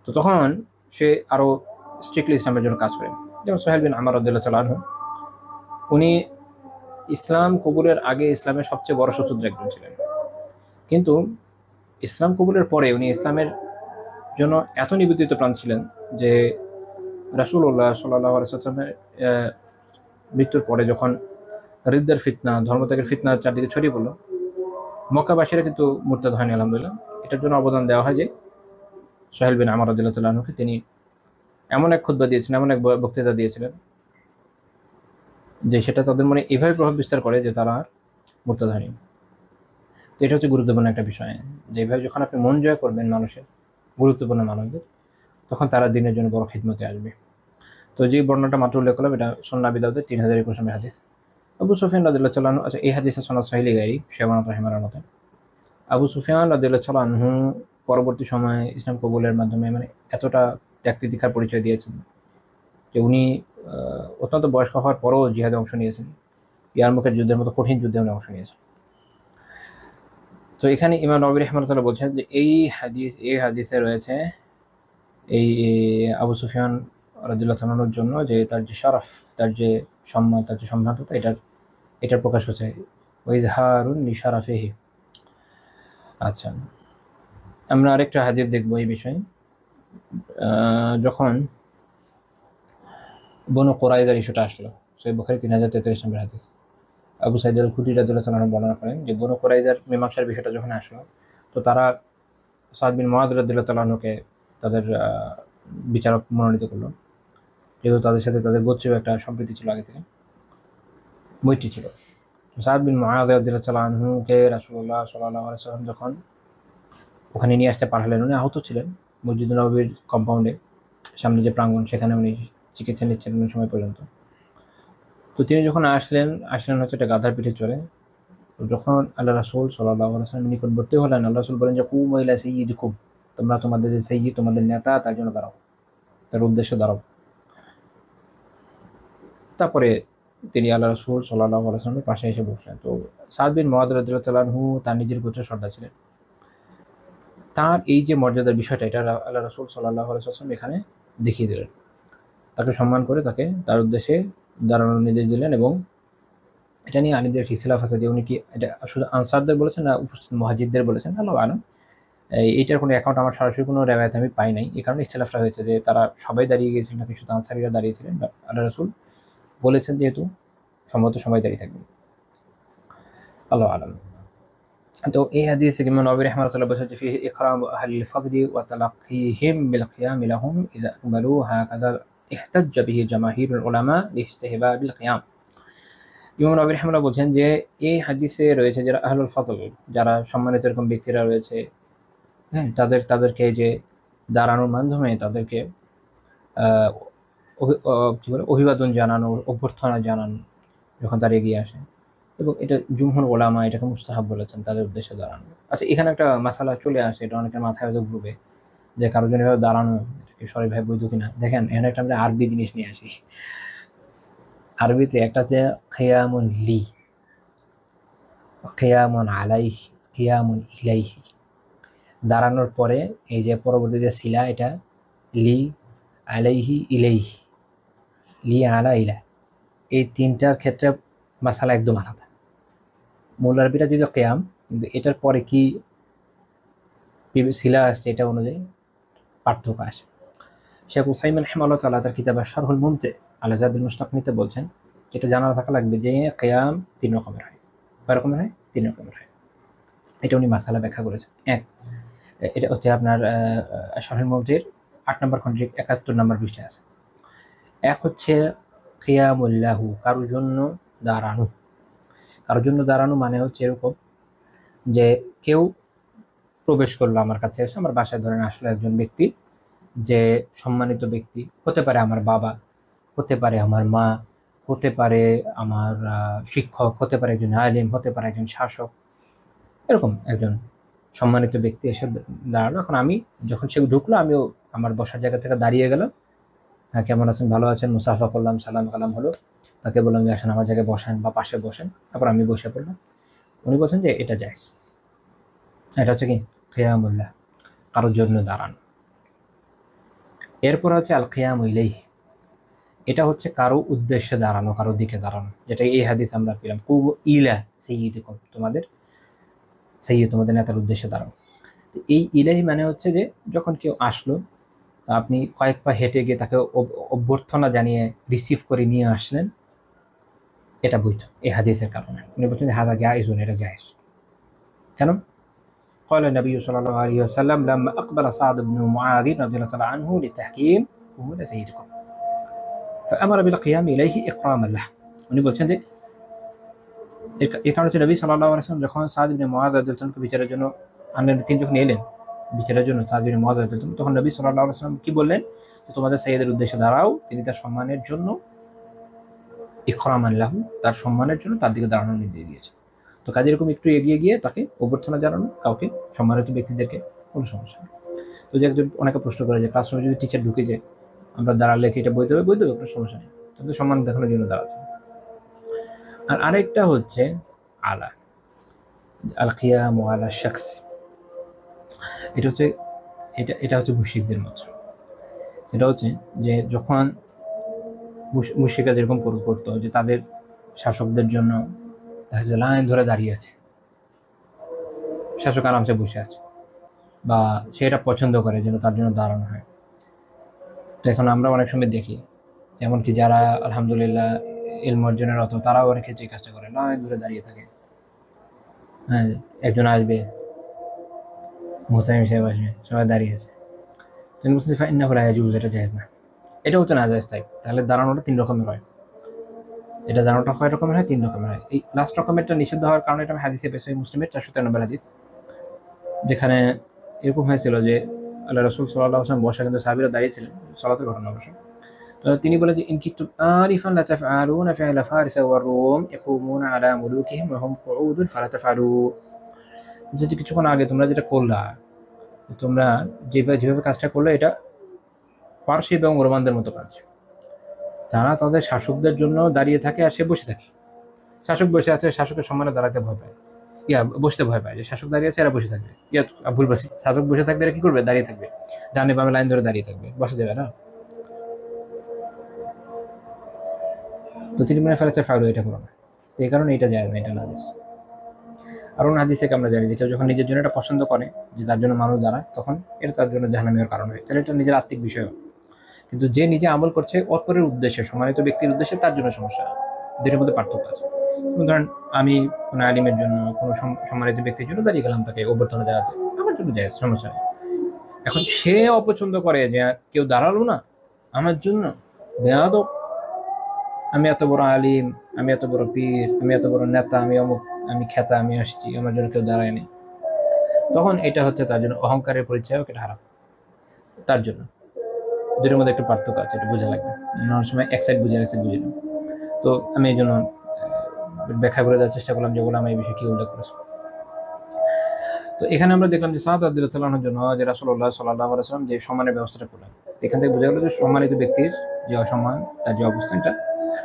তো তখন সে আরো স্ট্রিক্টলি ইসলামের জন্য কাজ করে। যেমন সোহেল বিন আমর রাদিয়াল্লাহু তাআলা আনহু, উনি ইসলাম কবুলের আগে ইসলামের সবচেয়ে বড় শত্রুদের একজন ছিলেন, কিন্তু ইসলাম কবুলের পরে উনি ইসলামের জন্য এত নিবেদিত প্রাণ ছিলেন যে রাসূলুল্লাহ সাল্লাল্লাহু আলাইহি ওয়াসাল্লামের মৃত্যুর পরে যখন রিদ্দার ফিতনা, ধর্মত্যাগের ফিতনা চারদিকে ছড়িয়ে পড়ল, মক্কাবাসীরা কিন্তু মুরতাদ হয়নি আলহামদুলিল্লাহ। এটার জন্য অবদান দেওয়া হয় যে সোহেল বিন আমর রাদিয়াল্লাহু তাআলা আনহুকে তিনি এমন এক খুতবা দিয়েছিলেন, এমন এক বক্তৃতা দিয়েছিলেন যে সেটা তাদের মনে এভাবে প্রভাব বিস্তার করে যে তারা আর মুরতাদ হয়নি। তো এটা হচ্ছে গুরুত্বপূর্ণ একটা বিষয়, যে এইভাবে যখন আপনি মন জয় করবেন মানুষের, গুরুত্বপূর্ণ মানুষদের, তখন তারা দিনের জন্য বড় খিদমতে আসবে। তো যে বর্ণনাটা মাত্র উল্লেখ করলাম, এটা সুন্নাহ আবি দাউদের 3021 নম্বর হাদিস। আবু সুফিয়ান রাদিয়াল্লাহু তাআলা আনহু, আচ্ছা এই হাদিসের সনদ সহিহ গায়রি শেবানাত রাহিমাহুল্লাহর মতে, আবু সুফিয়ান রাদিয়াল্লাহু তাআলা আনহু পরবর্তী সময়ে ইসলাম কবুলের মাধ্যমে মানে এতটা ত্যাগ তিতিক্ষার পরিচয় দিয়েছেন যে উনি অত্যন্ত বয়স্ক হওয়ার পরও জিহাদে অংশ নিয়েছেন, ইয়ারমুকের যুদ্ধের মতো কঠিন যুদ্ধে উনি অংশ নিয়েছেন। তো এখানে ইমাম নববী রাহিমাহুল্লাহ বলছেন যে এই হাদিসে রয়েছে এই আবু সুফিয়ান রাদিয়াল্লাহু তাআলা আনহুর জন্য যে তার যে শরফ, তার যে সম্মান, তার যে সম্ভ্রান্ততা, এটার প্রকাশ হচ্ছে ওয়াইজহারুন লিশারাফিহি। আচ্ছা, আমরা আরেকটা হাদিস দেখব এই বিষয়ে। যখন বনু কোরাইজার ইস্যুটা আসলো, সহিহ বুখারী 3043 নম্বর হাদিস। আবু সাঈদ আল খুদরি রাদিয়াল্লাহু তাআলা বর্ণনা করেন যে বনু কোরাইজার মীমাংসার বিষয়টা যখন আসলো, তো তারা সাদ বিন মুআয রাদিয়াল্লাহু তাআলা আনহুকে তাদের বিচারক মনোনীত করলো, যেহেতু তাদের সাথে তাদের গোত্রীয় একটা সম্প্রীতি ছিল, আগে থেকে মৈত্রী ছিল। সাদ বিন মুআয রাদিয়াল্লাহু তাআলা আনহুকে রাসূলুল্লাহ সাল্লাল্লাহু আলাইহি ওয়াসাল্লাম যখন ওখানে নিয়ে আসতে পাঠালেন, উনি আহত ছিলেন মসজিদ নববীর কম্পাউন্ডে, সামনে যে প্রাঙ্গণ, সেখানে উনি চিকিৎসা নিচ্ছিলেন ওই সময় পর্যন্ত। তো তিনি যখন আসলেন হচ্ছে একটা গাধার পিঠে চড়ে। তো যখন আল্লাহ রাসূল সাল্লাল্লাহু আলাইহি ওয়াসাল্লাম নিকটবর্তী হলেন, আল্লাহ রাসূল বলেন যে কুমু ইলা সাইয়্যিদিকুম, তোমরা তোমাদের যে সাইয়্যিদ, তোমাদের নেতা, তার জন্য দাঁড়াও, তার উদ্দেশ্যে দাঁড়াও। তারপরে তিনি আল্লাহ রাসূল সাল্লাল্লাহু আলাইহি ওয়াসাল্লামের পাশে এসে বসলেন। তো সাদ বিন মুআয রাদিয়াল্লাহু তাআলা আনহু তার নিজের গোত্রের সর্দার ছিলেন। তার এই যে মর্যাদার বিষয়টা, এটা আল্লাহ রাসূল সাল্লাল্লাহু আলাইহি ওয়াসাল্লাম এখানে দেখিয়ে দিলেন। তাকে সম্মান করে তাকে তার উদ্দেশ্যে দাঁড়ানোর নির্দেশ দিলেন। এবং এটা নিয়ে আলিমদের একটি ইখতিলাফ আছে যে উনি কি এটা শুধু আনসারদের বলেছেন না উপস্থিত মুহাজিরদের বলেছেন, আল্লাহু আ'লাম। এইটার কোনো অ্যাকাউন্ট আমার সরাসরি কোনো রেওয়ায়েত আমি পাই নাই, এই কারণে ইখতিলাফটা হয়েছে যে তারা সবাই দাঁড়িয়ে গিয়েছিলেন নাকি শুধু আনসারীরা দাঁড়িয়েছিলেন। আল্লাহ রাসূল বলেছেন যেহেতু সম্ভবত সবাই দাঁড়িয়ে থাকবেন, আল্লাহু আ'লাম। তো এই হাদিসে ইমাম নববী রাহিমাহুল্লাহ বলেছেন যে ফিহি ইকরামু আহলিল ফাদলি ওয়া তালাক্কিহিম বিল কিয়াম লাহুম ইযা আকবালু হাকাযা ইহতাজ্জা বিহি জামাহিরুল উলামা লিইস্তিহবাবিল কিয়াম। ইমাম নববী রাহিমাহুল্লাহ বলছেন যে এই হাদিসে রয়েছে যারা আহলুল ফাদল, যারা সম্মানিত এরকম ব্যক্তিরা রয়েছে, হ্যাঁ, তাদেরকে যে দাঁড়ানোর মাধ্যমে তাদেরকে কি বলে অভিবাদন জানানো, অভ্যর্থনা জানানো যখন তারা এগিয়ে আসে। এবং এটা জুমহুর ওলামা এটাকে মুস্তাহাব বলেছেন, তাদের উদ্দেশ্যে দাঁড়ানো। আচ্ছা, এখানে একটা মাসালা চলে আসে, এটা অনেকের মাথায় হয়তো ঘুরবে যে কারোর জন্য এভাবে দাঁড়ানো এটাকে সরি ভাই বৈধ কিনা। দেখেন এখানে একটা আমরা আরবি জিনিস নিয়ে আসি। আরবিতে একটা হচ্ছে খিয়ামুন লি, খিয়ামুন আলাইহি, খিয়ামুন ইলাইহি। দাঁড়ানোর পরে এই যে পরবর্তী যে সিলা, এটা লি, আলাইহি, ইলাইহি, লি, আলা, ইলা, এই তিনটার ক্ষেত্রে মাসালা একদম আলাদা। মূল আরবিটা যদি কিয়াম, কিন্তু এটার পরে কি সিলা আসছে এটা অনুযায়ী পার্থক্য আসে। শেখ উসাইমিন রাহিমাহুল্লাহ তাআলা তার কিতাব শারহুল মুমতি আলা যাদুল মুস্তাকনিতে বলছেন, এটা জানা থাকা লাগবে যে কিয়াম তিন রকমের হয়। কয় রকমের হয়? তিন রকমের হয়। এটা উনি মাসালা ব্যাখ্যা করেছেন। এটা হচ্ছে আপনার শারহুল মুমতির 8 নম্বর খণ্ডের 71 নম্বর পৃষ্ঠায় আছে। এক হচ্ছে কিয়ামুল্লাহু, কারোর জন্য দাঁড়ানো। কারোর জন্য দাঁড়ানো মানে হচ্ছে এরকম যে কেউ প্রবেশ করলো আমার কাছে এসে, আমার বাসায় ধরেন আসলো একজন ব্যক্তি, যে সম্মানিত ব্যক্তি, হতে পারে আমার বাবা, হতে পারে আমার মা, হতে পারে আমার শিক্ষক, হতে পারে একজন আলিম, হতে পারে একজন শাসক, এরকম একজন সম্মানিত ব্যক্তি এসে দাঁড়ালো। এখন আমি যখন সে ঢুকলো, আমিও আমার বসার জায়গা থেকে দাঁড়িয়ে গেলাম, হ্যাঁ কেমন আছেন, ভালো আছেন, মুসাফা করলাম, সালাম কালাম হলো, তাকে বললাম যে আসেন আমার জায়গায় বসেন বা পাশে বসেন, তারপর আমি বসে পড়লাম। উনি বলছেন যে এটা জায়েজ। এটা হচ্ছে কি কিয়ামুল্লাহ, কারোর জন্য দাঁড়ানো। এরপর হচ্ছে আল কিয়ামু ইলাইহি, এটা হচ্ছে কারো উদ্দেশ্যে দাঁড়ানো, কারো দিকে দাঁড়ানো, যেটা এই হাদিস আমরা পেলাম কুমু ইলা সাইয়্যিদিকুম, তোমাদের নেতার উদ্দেশ্যে দাঁড়ানো। তো এই ইলাহি মানে হচ্ছে যে যখন কেউ আসলো, আপনি কয়েক পা হেঁটে গিয়ে তাকে অভ্যর্থনা জানিয়ে রিসিভ করে নিয়ে আসলেন, এটা বৈধ এই হাদিসের কারণে। উনি বলছেন হাদা জায়েজুন, এটা জায়েজ। কেন? قال النبي صلى الله عليه وسلم لما أقبل سعد بن معاذ رضي الله تعالى عنه للتحكيم قوموا إلى سيدكم فأمر بالقيام إليه إكراما له। উনি বলছেন যে এই কারণে হচ্ছে নবী সাল্লাল্লাহু আলাইহি ওয়াসাল্লাম যখন সাদ ইবনে মুআয রাদিয়াল্লাহু আনহু বিচারের জন্য আনলেন, তিনি যখন এলেন বিচারের জন্য সাদ ইবনে মুআয রাদিয়াল্লাহু আনহু, তখন নবী সাল্লাল্লাহু আলাইহি ওয়াসাল্লাম কি বললেন? তোমাদের সাইয়্যিদের উদ্দেশ্যে দাঁড়াও। তিনি তার সম্মানের জন্য ইকরামান লাহু, তার সম্মানের জন্য তার দিকে দাঁড়ানোর নির্দেশ দিয়েছে। তো কাজে এরকম একটু এগিয়ে গিয়ে তাকে অভ্যর্থনা জানানো, কাউকে সম্মানিত ব্যক্তিদেরকে, কোনো সমস্যা নেই। তো যে একজন অনেকে প্রশ্ন করে যে ক্লাসরুমে যদি টিচার ঢুকে যায়, আমরা দাঁড়ালে কি এটা বৈধ হবে? বৈধ হবে, কোনো সমস্যা নেই, কিন্তু সম্মান দেখানোর জন্য দাঁড়াচ্ছে। আর আরেকটা হচ্ছে আলা আল কিয়ামু আলা শাখস, এটা হচ্ছে মুশরিকদের মত। সেটা হচ্ছে যে যখন মুশরিকরা যেরকম করতো যে তাদের শাসকদের জন্য লাইন ধরে দাঁড়িয়ে আছে, শাসক আরামসে বসে আছে, বা সে এটা পছন্দ করে যেন তার জন্য দাঁড়ানো হয়। তো এখন আমরা অনেক সময় দেখি যেমন কি যারা আলহামদুলিল্লাহ ইলম অর্জনের রত, তারাও অনেক ক্ষেত্রে এই কাজটা করে, না দূরে দাঁড়িয়ে থাকে। হ্যাঁ, একজন আসবে, মুহতামিম সাহেব আসবে, সবাই দাঁড়িয়ে আছে, তিনি বলছেন ফাইন্নাহু লা ইয়াজুজ, এটা জায়েজ না। এটা হচ্ছে না জায়েজ টাইপ। তাহলে দাঁড়ানোটা তিন রকমের হয়। এটা দাঁড়ানোটা কয় রকমের হয়? তিন রকমের হয়। এই লাস্ট রকমেরটা নিষিদ্ধ হওয়ার কারণে এটা আমি হাদিসে পেয়েছি, মুসলিমের 493 হাদিস, যেখানে এরকম হয়েছিল যে আল্লাহ রাসূল সাল্লাল্লাহু আলাইহি ওয়াসাল্লাম বসা, কিন্তু সাহাবীরা দাঁড়িয়ে ছিলেন, সালাতের ঘটনা অবশ্য। তো তিনি বলে যে ইন কিনতুম আরিফান লা তাফআলুনা ফি'লা ফারিস ওয়ার রুম ইয়াকুমুনা আলা মুলুকিহিম ওয়া হুম কুউদুন ফালা তাফআলু। যদি কিছুক্ষণ আগে তোমরা যেটা করলা, তোমরা যেভাবে কাজটা করলে, এটা পারসি এবং রোমানদের মতো কাজ। তারা তাদের শাসকদের জন্য দাঁড়িয়ে থাকে আর সে বসে থাকে। শাসক বসে আছে, শাসকের সম্মানে দাঁড়াতে ভয় পায়, বসতে ভয় পায়, যে শাসক দাঁড়িয়ে আছে এরা বসে থাকবে। ভুল বাসি, শাসক বসে থাকবে, এরা কি করবে? দাঁড়িয়ে থাকবে, ডানে বামে লাইন ধরে দাঁড়িয়ে থাকবে, বসে যাবে না। তো তিনি মনে ফেলাতে ফাইলো, এটা করো না। তো এই কারণে এটা যায় না, এটা না হাদিস। আর অন্য হাদিস থেকে আমরা জানি যে কেউ যখন নিজের জন্য এটা পছন্দ করে যে তার জন্য মানুষ দাঁড়ায়, তখন এটা তার জন্য জাহান্নামের কারণ হয়। তাহলে এটা নিজের আত্মিক বিষয়। কিন্তু যে নিজে আমল করছে অপরের উদ্দেশ্যে, সম্মানিত ব্যক্তির উদ্দেশ্যে, তার জন্য সমস্যা। দুটোর মধ্যে পার্থক্য আছে। ধরেন আমি কোনো আলিমের জন্য, কোনো সম্মানিত ব্যক্তির জন্য দাঁড়িয়ে গেলাম তাকে অভ্যর্থনা জানাতে, আমার জন্য যায়, সমস্যা নেই। এখন সে অপছন্দ করে যে কেউ দাঁড়ালো না আমার জন্য, বেয়াদব, আমি এত বড় আলিম, আমি এত বড় পীর, আমি এত বড় নেতা, আমি অমুক, আমি খ্যাতা, আমি আসছি, আমার জন্য কেউ দাঁড়ায়নি, তখন এটা হচ্ছে তার জন্য অহংকারের পরিচয়, এটা হারাম তার জন্য। দুটোর মধ্যে একটু পার্থক্য আছে, এটা বোঝা লাগবে। অনেক সময় এক সাইড বুঝে, এক সাইড বুঝে না। তো আমি এই জন্য ব্যাখ্যা করে দেওয়ার চেষ্টা করলাম যেগুলো আমি এই বিষয়ে কি উল্লেখ করেছি। তো এখানে আমরা দেখলাম যে সাদ রাদিয়াল্লাহু আনহুর জন্য যে রাসূলুল্লাহ সাল্লাল্লাহু আলাইহি ওয়াসাল্লাম যে সম্মানের ব্যবস্থাটা করলেন, এখান থেকে বোঝা গেল যে সম্মানিত ব্যক্তির যে অসম্মান, তার যে অবস্থানটা,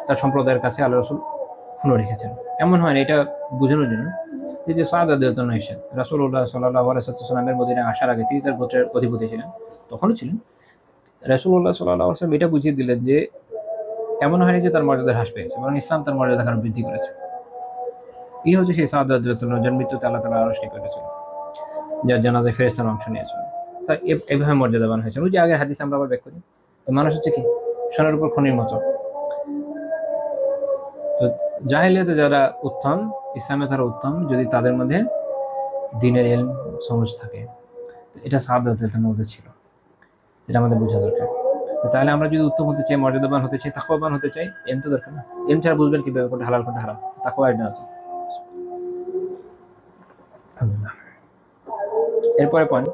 তার সম্প্রদায়ের কাছে আল্লাহ রাসূল ক্ষুণ্ণ রেখেছেন। এমন হয় না, এটা বোঝানোর জন্য যে সাদ রাদিয়াল্লাহু আনহু এসেছেন, রাসূলুল্লাহ সাল্লাল্লাহু আলাইহি ওয়াসাল্লামের মদিনায় আসার আগে তিনি তার গোত্রের অধিপতি ছিলেন, তখনও ছিলেন। রাসূলুল্লাহ সাল্লাল্লাহু আলাইহি ওয়াসাল্লাম এটা বুঝিয়ে দিলেন যে এমন হয়নি যে তার মর্যাদা হ্রাস পেয়েছে, বরং ইসলাম তার মর্যাদা আরো বৃদ্ধি করেছে। এই হচ্ছে সেই সাদ রাদিয়াল্লাহু আনহু, যার মৃত্যুতে আল্লাহ তাআলা আরশ করেছিল, যার জানাজায় ফেরেশতারা অংশ নিয়েছিল। তাই এভাবে মর্যাদাবান হয়েছে। ওই যে আগের হাদিস আমরা আবার ব্যাক করি, তো মানুষ হচ্ছে কি সোনার উপর খনির মতো। তো জাহেলিয়াতে যারা উত্তম, ইসলামে তারা উত্তম যদি তাদের মধ্যে দ্বীনের ইলম সমঝ থাকে। তো এটা সাদ রাদিয়াল্লাহু আনহুর মধ্যে ছিল, এটা আমাদের বোঝা দরকার। তো তাহলে আমরা যদি উত্তম হতে চাই, মর্যাদাবান হতে চাই, তাকওয়াবান হতে চাই, এম তো দরকার না। এম ছাড়া বুঝবেন কিভাবে কোনটা হালাল কোনটা হারাম? তাকওয়া এটা না। আলহামদুলিল্লাহ। এরপরে পয়েন্ট,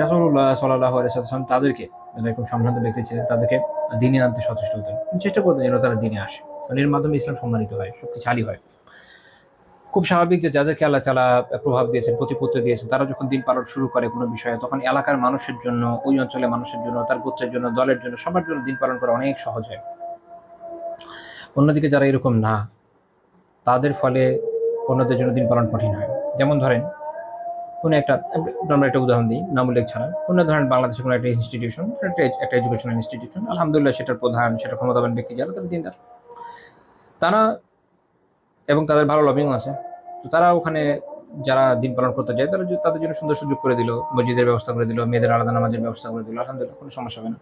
রাসূলুল্লাহ সাল্লাল্লাহু আলাইহি ওয়াসাল্লাম তাদেরকে, যারা এরকম সম্ভ্রান্ত ব্যক্তি ছিলেন, তাদেরকে দিনে আনতে সচেষ্ট হতেন, চেষ্টা করতেন যেন তারা দিনে আসে, কারণ এর মাধ্যমে ইসলাম সম্মানিত হয়, শক্তিশালী হয়। খুব স্বাভাবিক যে যাদেরকে আল্লাহ তাআলা প্রভাব দিয়েছেন, প্রতিপত্তি দিয়েছেন, তারা যখন দিন পালন শুরু করে কোনো বিষয়ে, তখন এলাকার মানুষের জন্য, ওই অঞ্চলের মানুষের জন্য, তার গোত্রের জন্য, দলের জন্য, সবার জন্য দিন পালন করা অনেক সহজ হয়। অন্যদিকে যারা এরকম না, তাদের ফলে অন্যদের জন্য দিন পালন কঠিন হয়। যেমন ধরেন কোনো একটা, আমরা একটা উদাহরণ দিই নাম উল্লেখ ছাড়া, কোনো ধরেন বাংলাদেশের কোনো একটা ইনস্টিটিউশন, একটা এডুকেশনাল ইনস্টিটিউশন, আলহামদুলিল্লাহ সেটার প্রধান, সেটা ক্ষমতাবান ব্যক্তি যারা, তারা দিনদার, তারা, এবং তাদের ভালো লবিং আছে, তো তারা ওখানে যারা দিন পালন করতে যায়, তারা তাদের জন্য সুন্দর সুযোগ করে দিল, মসজিদের ব্যবস্থা করে দিল, মেয়েদের আলাদা নামাজের ব্যবস্থা করে দিল, আলহামদুলিল্লাহ কোনো সমস্যা হবে না।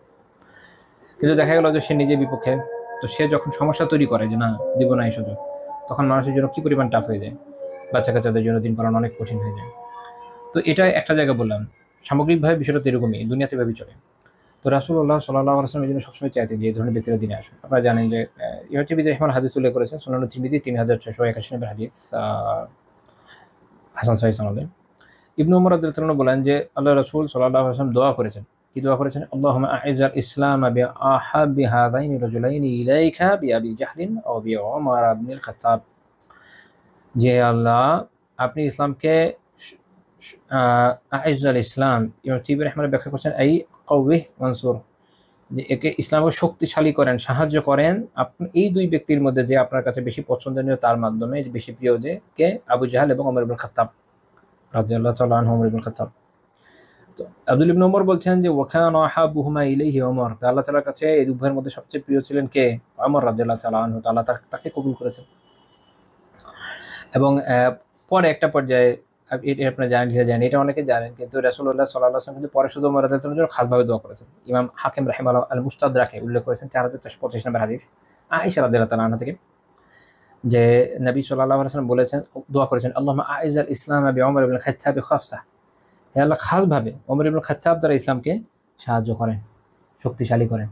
কিন্তু দেখা গেল যে সে নিজে বিপক্ষে, তো সে যখন সমস্যা তৈরি করে যে না দিব না এই সুযোগ, তখন মানুষের জন্য কি পরিমাণ টাফ হয়ে যায়, বাচ্চা কাচ্চাদের জন্য দিন পালন অনেক কঠিন হয়ে যায়। তো এটা একটা জায়গা বললাম, সামগ্রিকভাবে বিষয়টা তো এরকমই, দুনিয়াতে ভাবে চলে। তো রাসূলুল্লাহ সাল্লাল্লাহু আলাইহি ওয়াসাল্লাম এই জন্য সবসময় চাইতেন যে এই ধরনের ব্যক্তিরা দিনে আসে। আপনারা জানেন যে ইমাম রহমান হাদিস উল্লেখ করেছেন, সুনান তিরমিজি 3681 নম্বর হাদিস, হাসান সহিহ সনদে। ইবনে উমর রাদিয়াল্লাহু আনহু বলেন যে আল্লাহ রাসূল সাল্লাল্লাহু আলাইহি ওয়াসাল্লাম দোয়া করেছেন। কি দোয়া করেছেন? আল্লাহুম্মা আ'ইজ্জাল ইসলাম বিআহাব্বি হাযাইনি রাজুলাইনি ইলাইকা বিআবি জাহলিন আও বিউমর ইবনুল খাত্তাব। যে আল্লাহ, আপনি ইসলামকে আ'ইজ্জাল ইসলাম, ইমাম তিরমিজি রাহিমাহুল্লাহ ব্যাখ্যা করছেন এই কওয়িহ মানসুর, যে একে ইসলামকে শক্তিশালী করেন, সাহায্য করেন আপনি এই দুই ব্যক্তির মধ্যে, যে আপনার কাছে বেশি পছন্দনীয়, তার মাধ্যমে বেশি প্রিয়, যে কে? আবু জাহল এবং ওমর ইবনুল খাত্তাব রাদিয়াল্লাহু তাআলা আনহু। ওমর ইবনুল খাত্তাব, তো আব্দুল ইবনে ওমর বলছেন যে ওয়াকানা আহাবুহুমা ইলাইহি ওমর, আল্লাহ তাআলার কাছে এই উভয়ের মধ্যে সবচেয়ে প্রিয় ছিলেন কে? ওমর রাদিয়াল্লাহু তাআলা আনহু, তাআলা তাকে কবুল করেছেন। এবং পরে একটা পর্যায়ে এটা আপনারা জানেন, এটা অনেকে জানেন, কিন্তু রাসূলুল্লাহ সাল্লাল্লাহু আলাইহি ওয়াসাল্লাম কিন্তু পরে শুধু ওমর রাদিয়াল্লাহু তাআলার জন্য খাসভাবে দোয়া করেছেন। ইমাম হাকিম রাহিমাহুল্লাহ আল মুস্তাদরাকে উল্লেখ করেছেন 4425 নম্বর হাদিস আয়েশা রাদিয়াল্লাহু তাআলা আনহা থেকে, যে নবী সাল্লাল্লাহু আলাইহি ওয়াসাল্লাম বলেছেন, দোয়া করেছেন, আল্লাহুম্মা আইজাল ইসলামা বিউমর ইবনুল খাত্তাব খাসসা, হে আল্লাহ খাসভাবে ওমর ইবনুল খাত্তাব দ্বারা ইসলামকে সাহায্য করেন, শক্তিশালী করেন।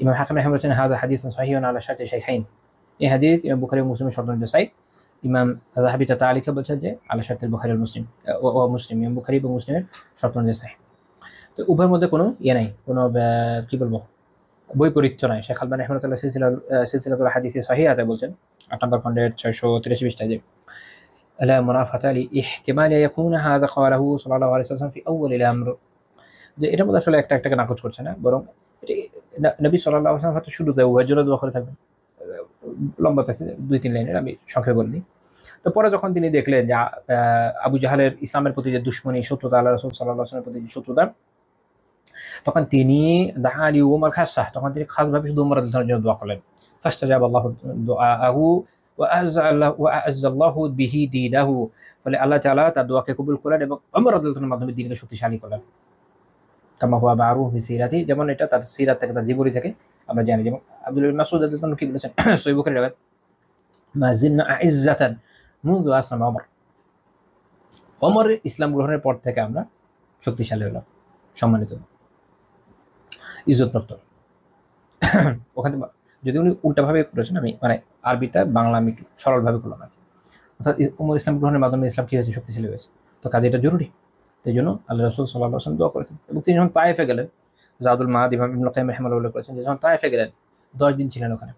ইমাম হাকিম রাহিমাহুল্লাহ বলেছেন হাযা হাদিসুন সাহিহুন আলা শারতি শাইখাইন, এই হাদিস ইমাম বুখারী ও মুসলিমের শর্ত অনুযায়ী সহিহ। ইমাম যাহাবী তালিকা বলছেন যে আলা শারতিল বুখারী ওয়াল মুসলিম, ও মুসলিম, ইমাম বুখারী এবং মুসলিমের শর্ত অনুযায়ী সহিহ। তো উভয়ের মধ্যে কোনো নাই, কোনো কি বলবো বৈপরীত্য নাই। শেখ আলবানী রাহিমাহুল্লাহ সিলসিলাতুল হাদিস সহিহাতে বলছেন 8 নম্বর খণ্ডের 683 পৃষ্ঠায় যে লা মুনাফাতা লি ইহতিমাল ইয়াকুনা হাযা ক্বালাহু সাল্লাল্লাহু আলাইহি ওয়াসাল্লাম ফি আউয়ালিল আমর, যে এটা মধ্যে আসলে একটাকে নাকচ করছে না, বরং নবী সাল্লাল্লাহু আলাইহি ওয়াসাল্লাম হয়তো শুরুতে উভয়ের জন্য দোয়া করে থাকবেন, লম্বা প্যাসেজ 2-3 লাইনের, আমি সংক্ষেপে বলে দিই। তো পরে যখন তিনি দেখলেন যে আবু জাহালের ইসলামের প্রতি যে দুশমনী, শত্রুতা, আল্লাহ রাসূল সাল্লাল্লাহু আলাইহি ওয়াসাল্লামের প্রতি যে শত্রুতা, তখন তিনি দাআ আলী ওমর খাসসাহ, তখন তিনি খাসভাবে শুধু ওমর রাদিয়াল্লাহু তাআলার জন্য দোয়া করলেন। ফাস্তাজাবা আল্লাহু দুআআহু ওয়া আ'আজ্জাল্লাহু বিহি দীনাহু, ফলে আল্লাহ তাআলা তার দোয়াকে কবুল করলেন এবং ওমর রাদিয়াল্লাহু তাআলার মাধ্যমে দ্বীনকে শক্তিশালী করলেন। কামা হুয়া মা'রুফ ফি সিরাতি, যেমন এটা তার সিরাত থেকে, তার জীবনী থেকে আমরা জানি। যেমন আব্দুল্লাহ ইবনে মাসউদ রাদিয়াল্লাহু আনহু কি বলেছেন সহিহ বুখারী riwayat, মা জিন্না আ'iজ্জাতান মুযু আসলামা ওমর, ওমরের ইসলাম গ্রহণের পর থেকে আমরা শক্তিশালী হলাম, সম্মানিত, ইজ্জতপ্রাপ্ত। ওখানে যদি উনি উল্টাভাবে করেছেন, আমি মানে আরবিটা বাংলা আমি সরলভাবে করলাম আর কি। অর্থাৎ ওমর ইসলাম গ্রহণের মাধ্যমে ইসলাম কি হয়েছে, শক্তিশালী হয়েছে। তো কাজে এটা জরুরি, তাই জন্য আল্লাহ রাসূল সাল্লাল্লাহু আলাইহি ওয়াসাল্লাম দোয়া করেছেন। এবং তিনি যখন তায়েফে গেলেন, জাদুল মাআদ ইমাম ইবনে কাইয়িম রাহিমাহুল্লাহ উল্লেখ করেছেন যে যখন তায়েফে গেলেন 10 দিন ছিলেন ওখানে।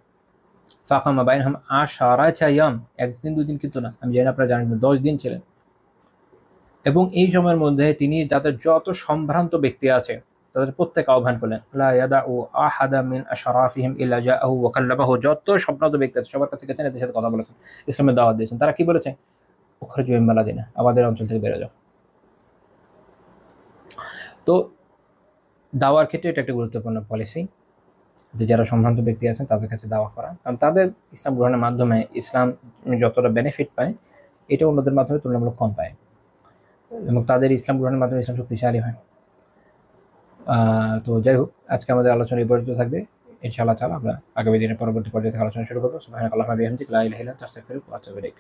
ফাকামা বাইনহুম আশারাতা ইয়াম, একদিন দুদিন কিন্তু না, আমি জানি আপনারা জানেন, 10 দিন ছিলেন। এবং এই সময়ের মধ্যে তিনি তাদের যত সম্ভ্রান্ত ব্যক্তি আছে তাদের প্রত্যেক আহ্বান করলেন, লা ইয়াদাউ আহাদা মিন আশরাফিহিম ইল্লা জাআহু ওয়া কাল্লামাহু, যত সম্ভ্রান্ত ব্যক্তি আছে সবার কাছে গেছেন, এদের সাথে কথা বলেছেন, ইসলামের দাওয়াত দিয়েছেন। তারা কি বলেছে, উখরিজু মিন বালাদিনা, আমাদের অঞ্চল থেকে বের যাও। তো দাওয়ার ক্ষেত্রে এটা একটা গুরুত্বপূর্ণ পলিসি, যে যারা সম্ভ্রান্ত ব্যক্তি আছেন তাদের কাছে দাওয়া করা, কারণ তাদের ইসলাম গ্রহণের মাধ্যমে ইসলাম যতটা বেনিফিট পায় এটা অন্যদের মাধ্যমে তুলনামূলক কম পায়, এবং তাদের ইসলাম গ্রহণের মাধ্যমে ইসলাম শক্তিশালী হয়। তো যাই হোক, আজকে আমাদের আলোচনা এই পর্যন্ত থাকবে। ইনশাআল্লাহ তাআলা আমরা আগামী দিনের পরবর্তী পর্যায়ে আলোচনা শুরু করবো। সুবহানাকাল্লাহুম্মা ওয়া বিহামদিকা লা ইলাহা ইল্লা আনতা আস্তাগফিরুকা ওয়া আতুবু ইলাইক।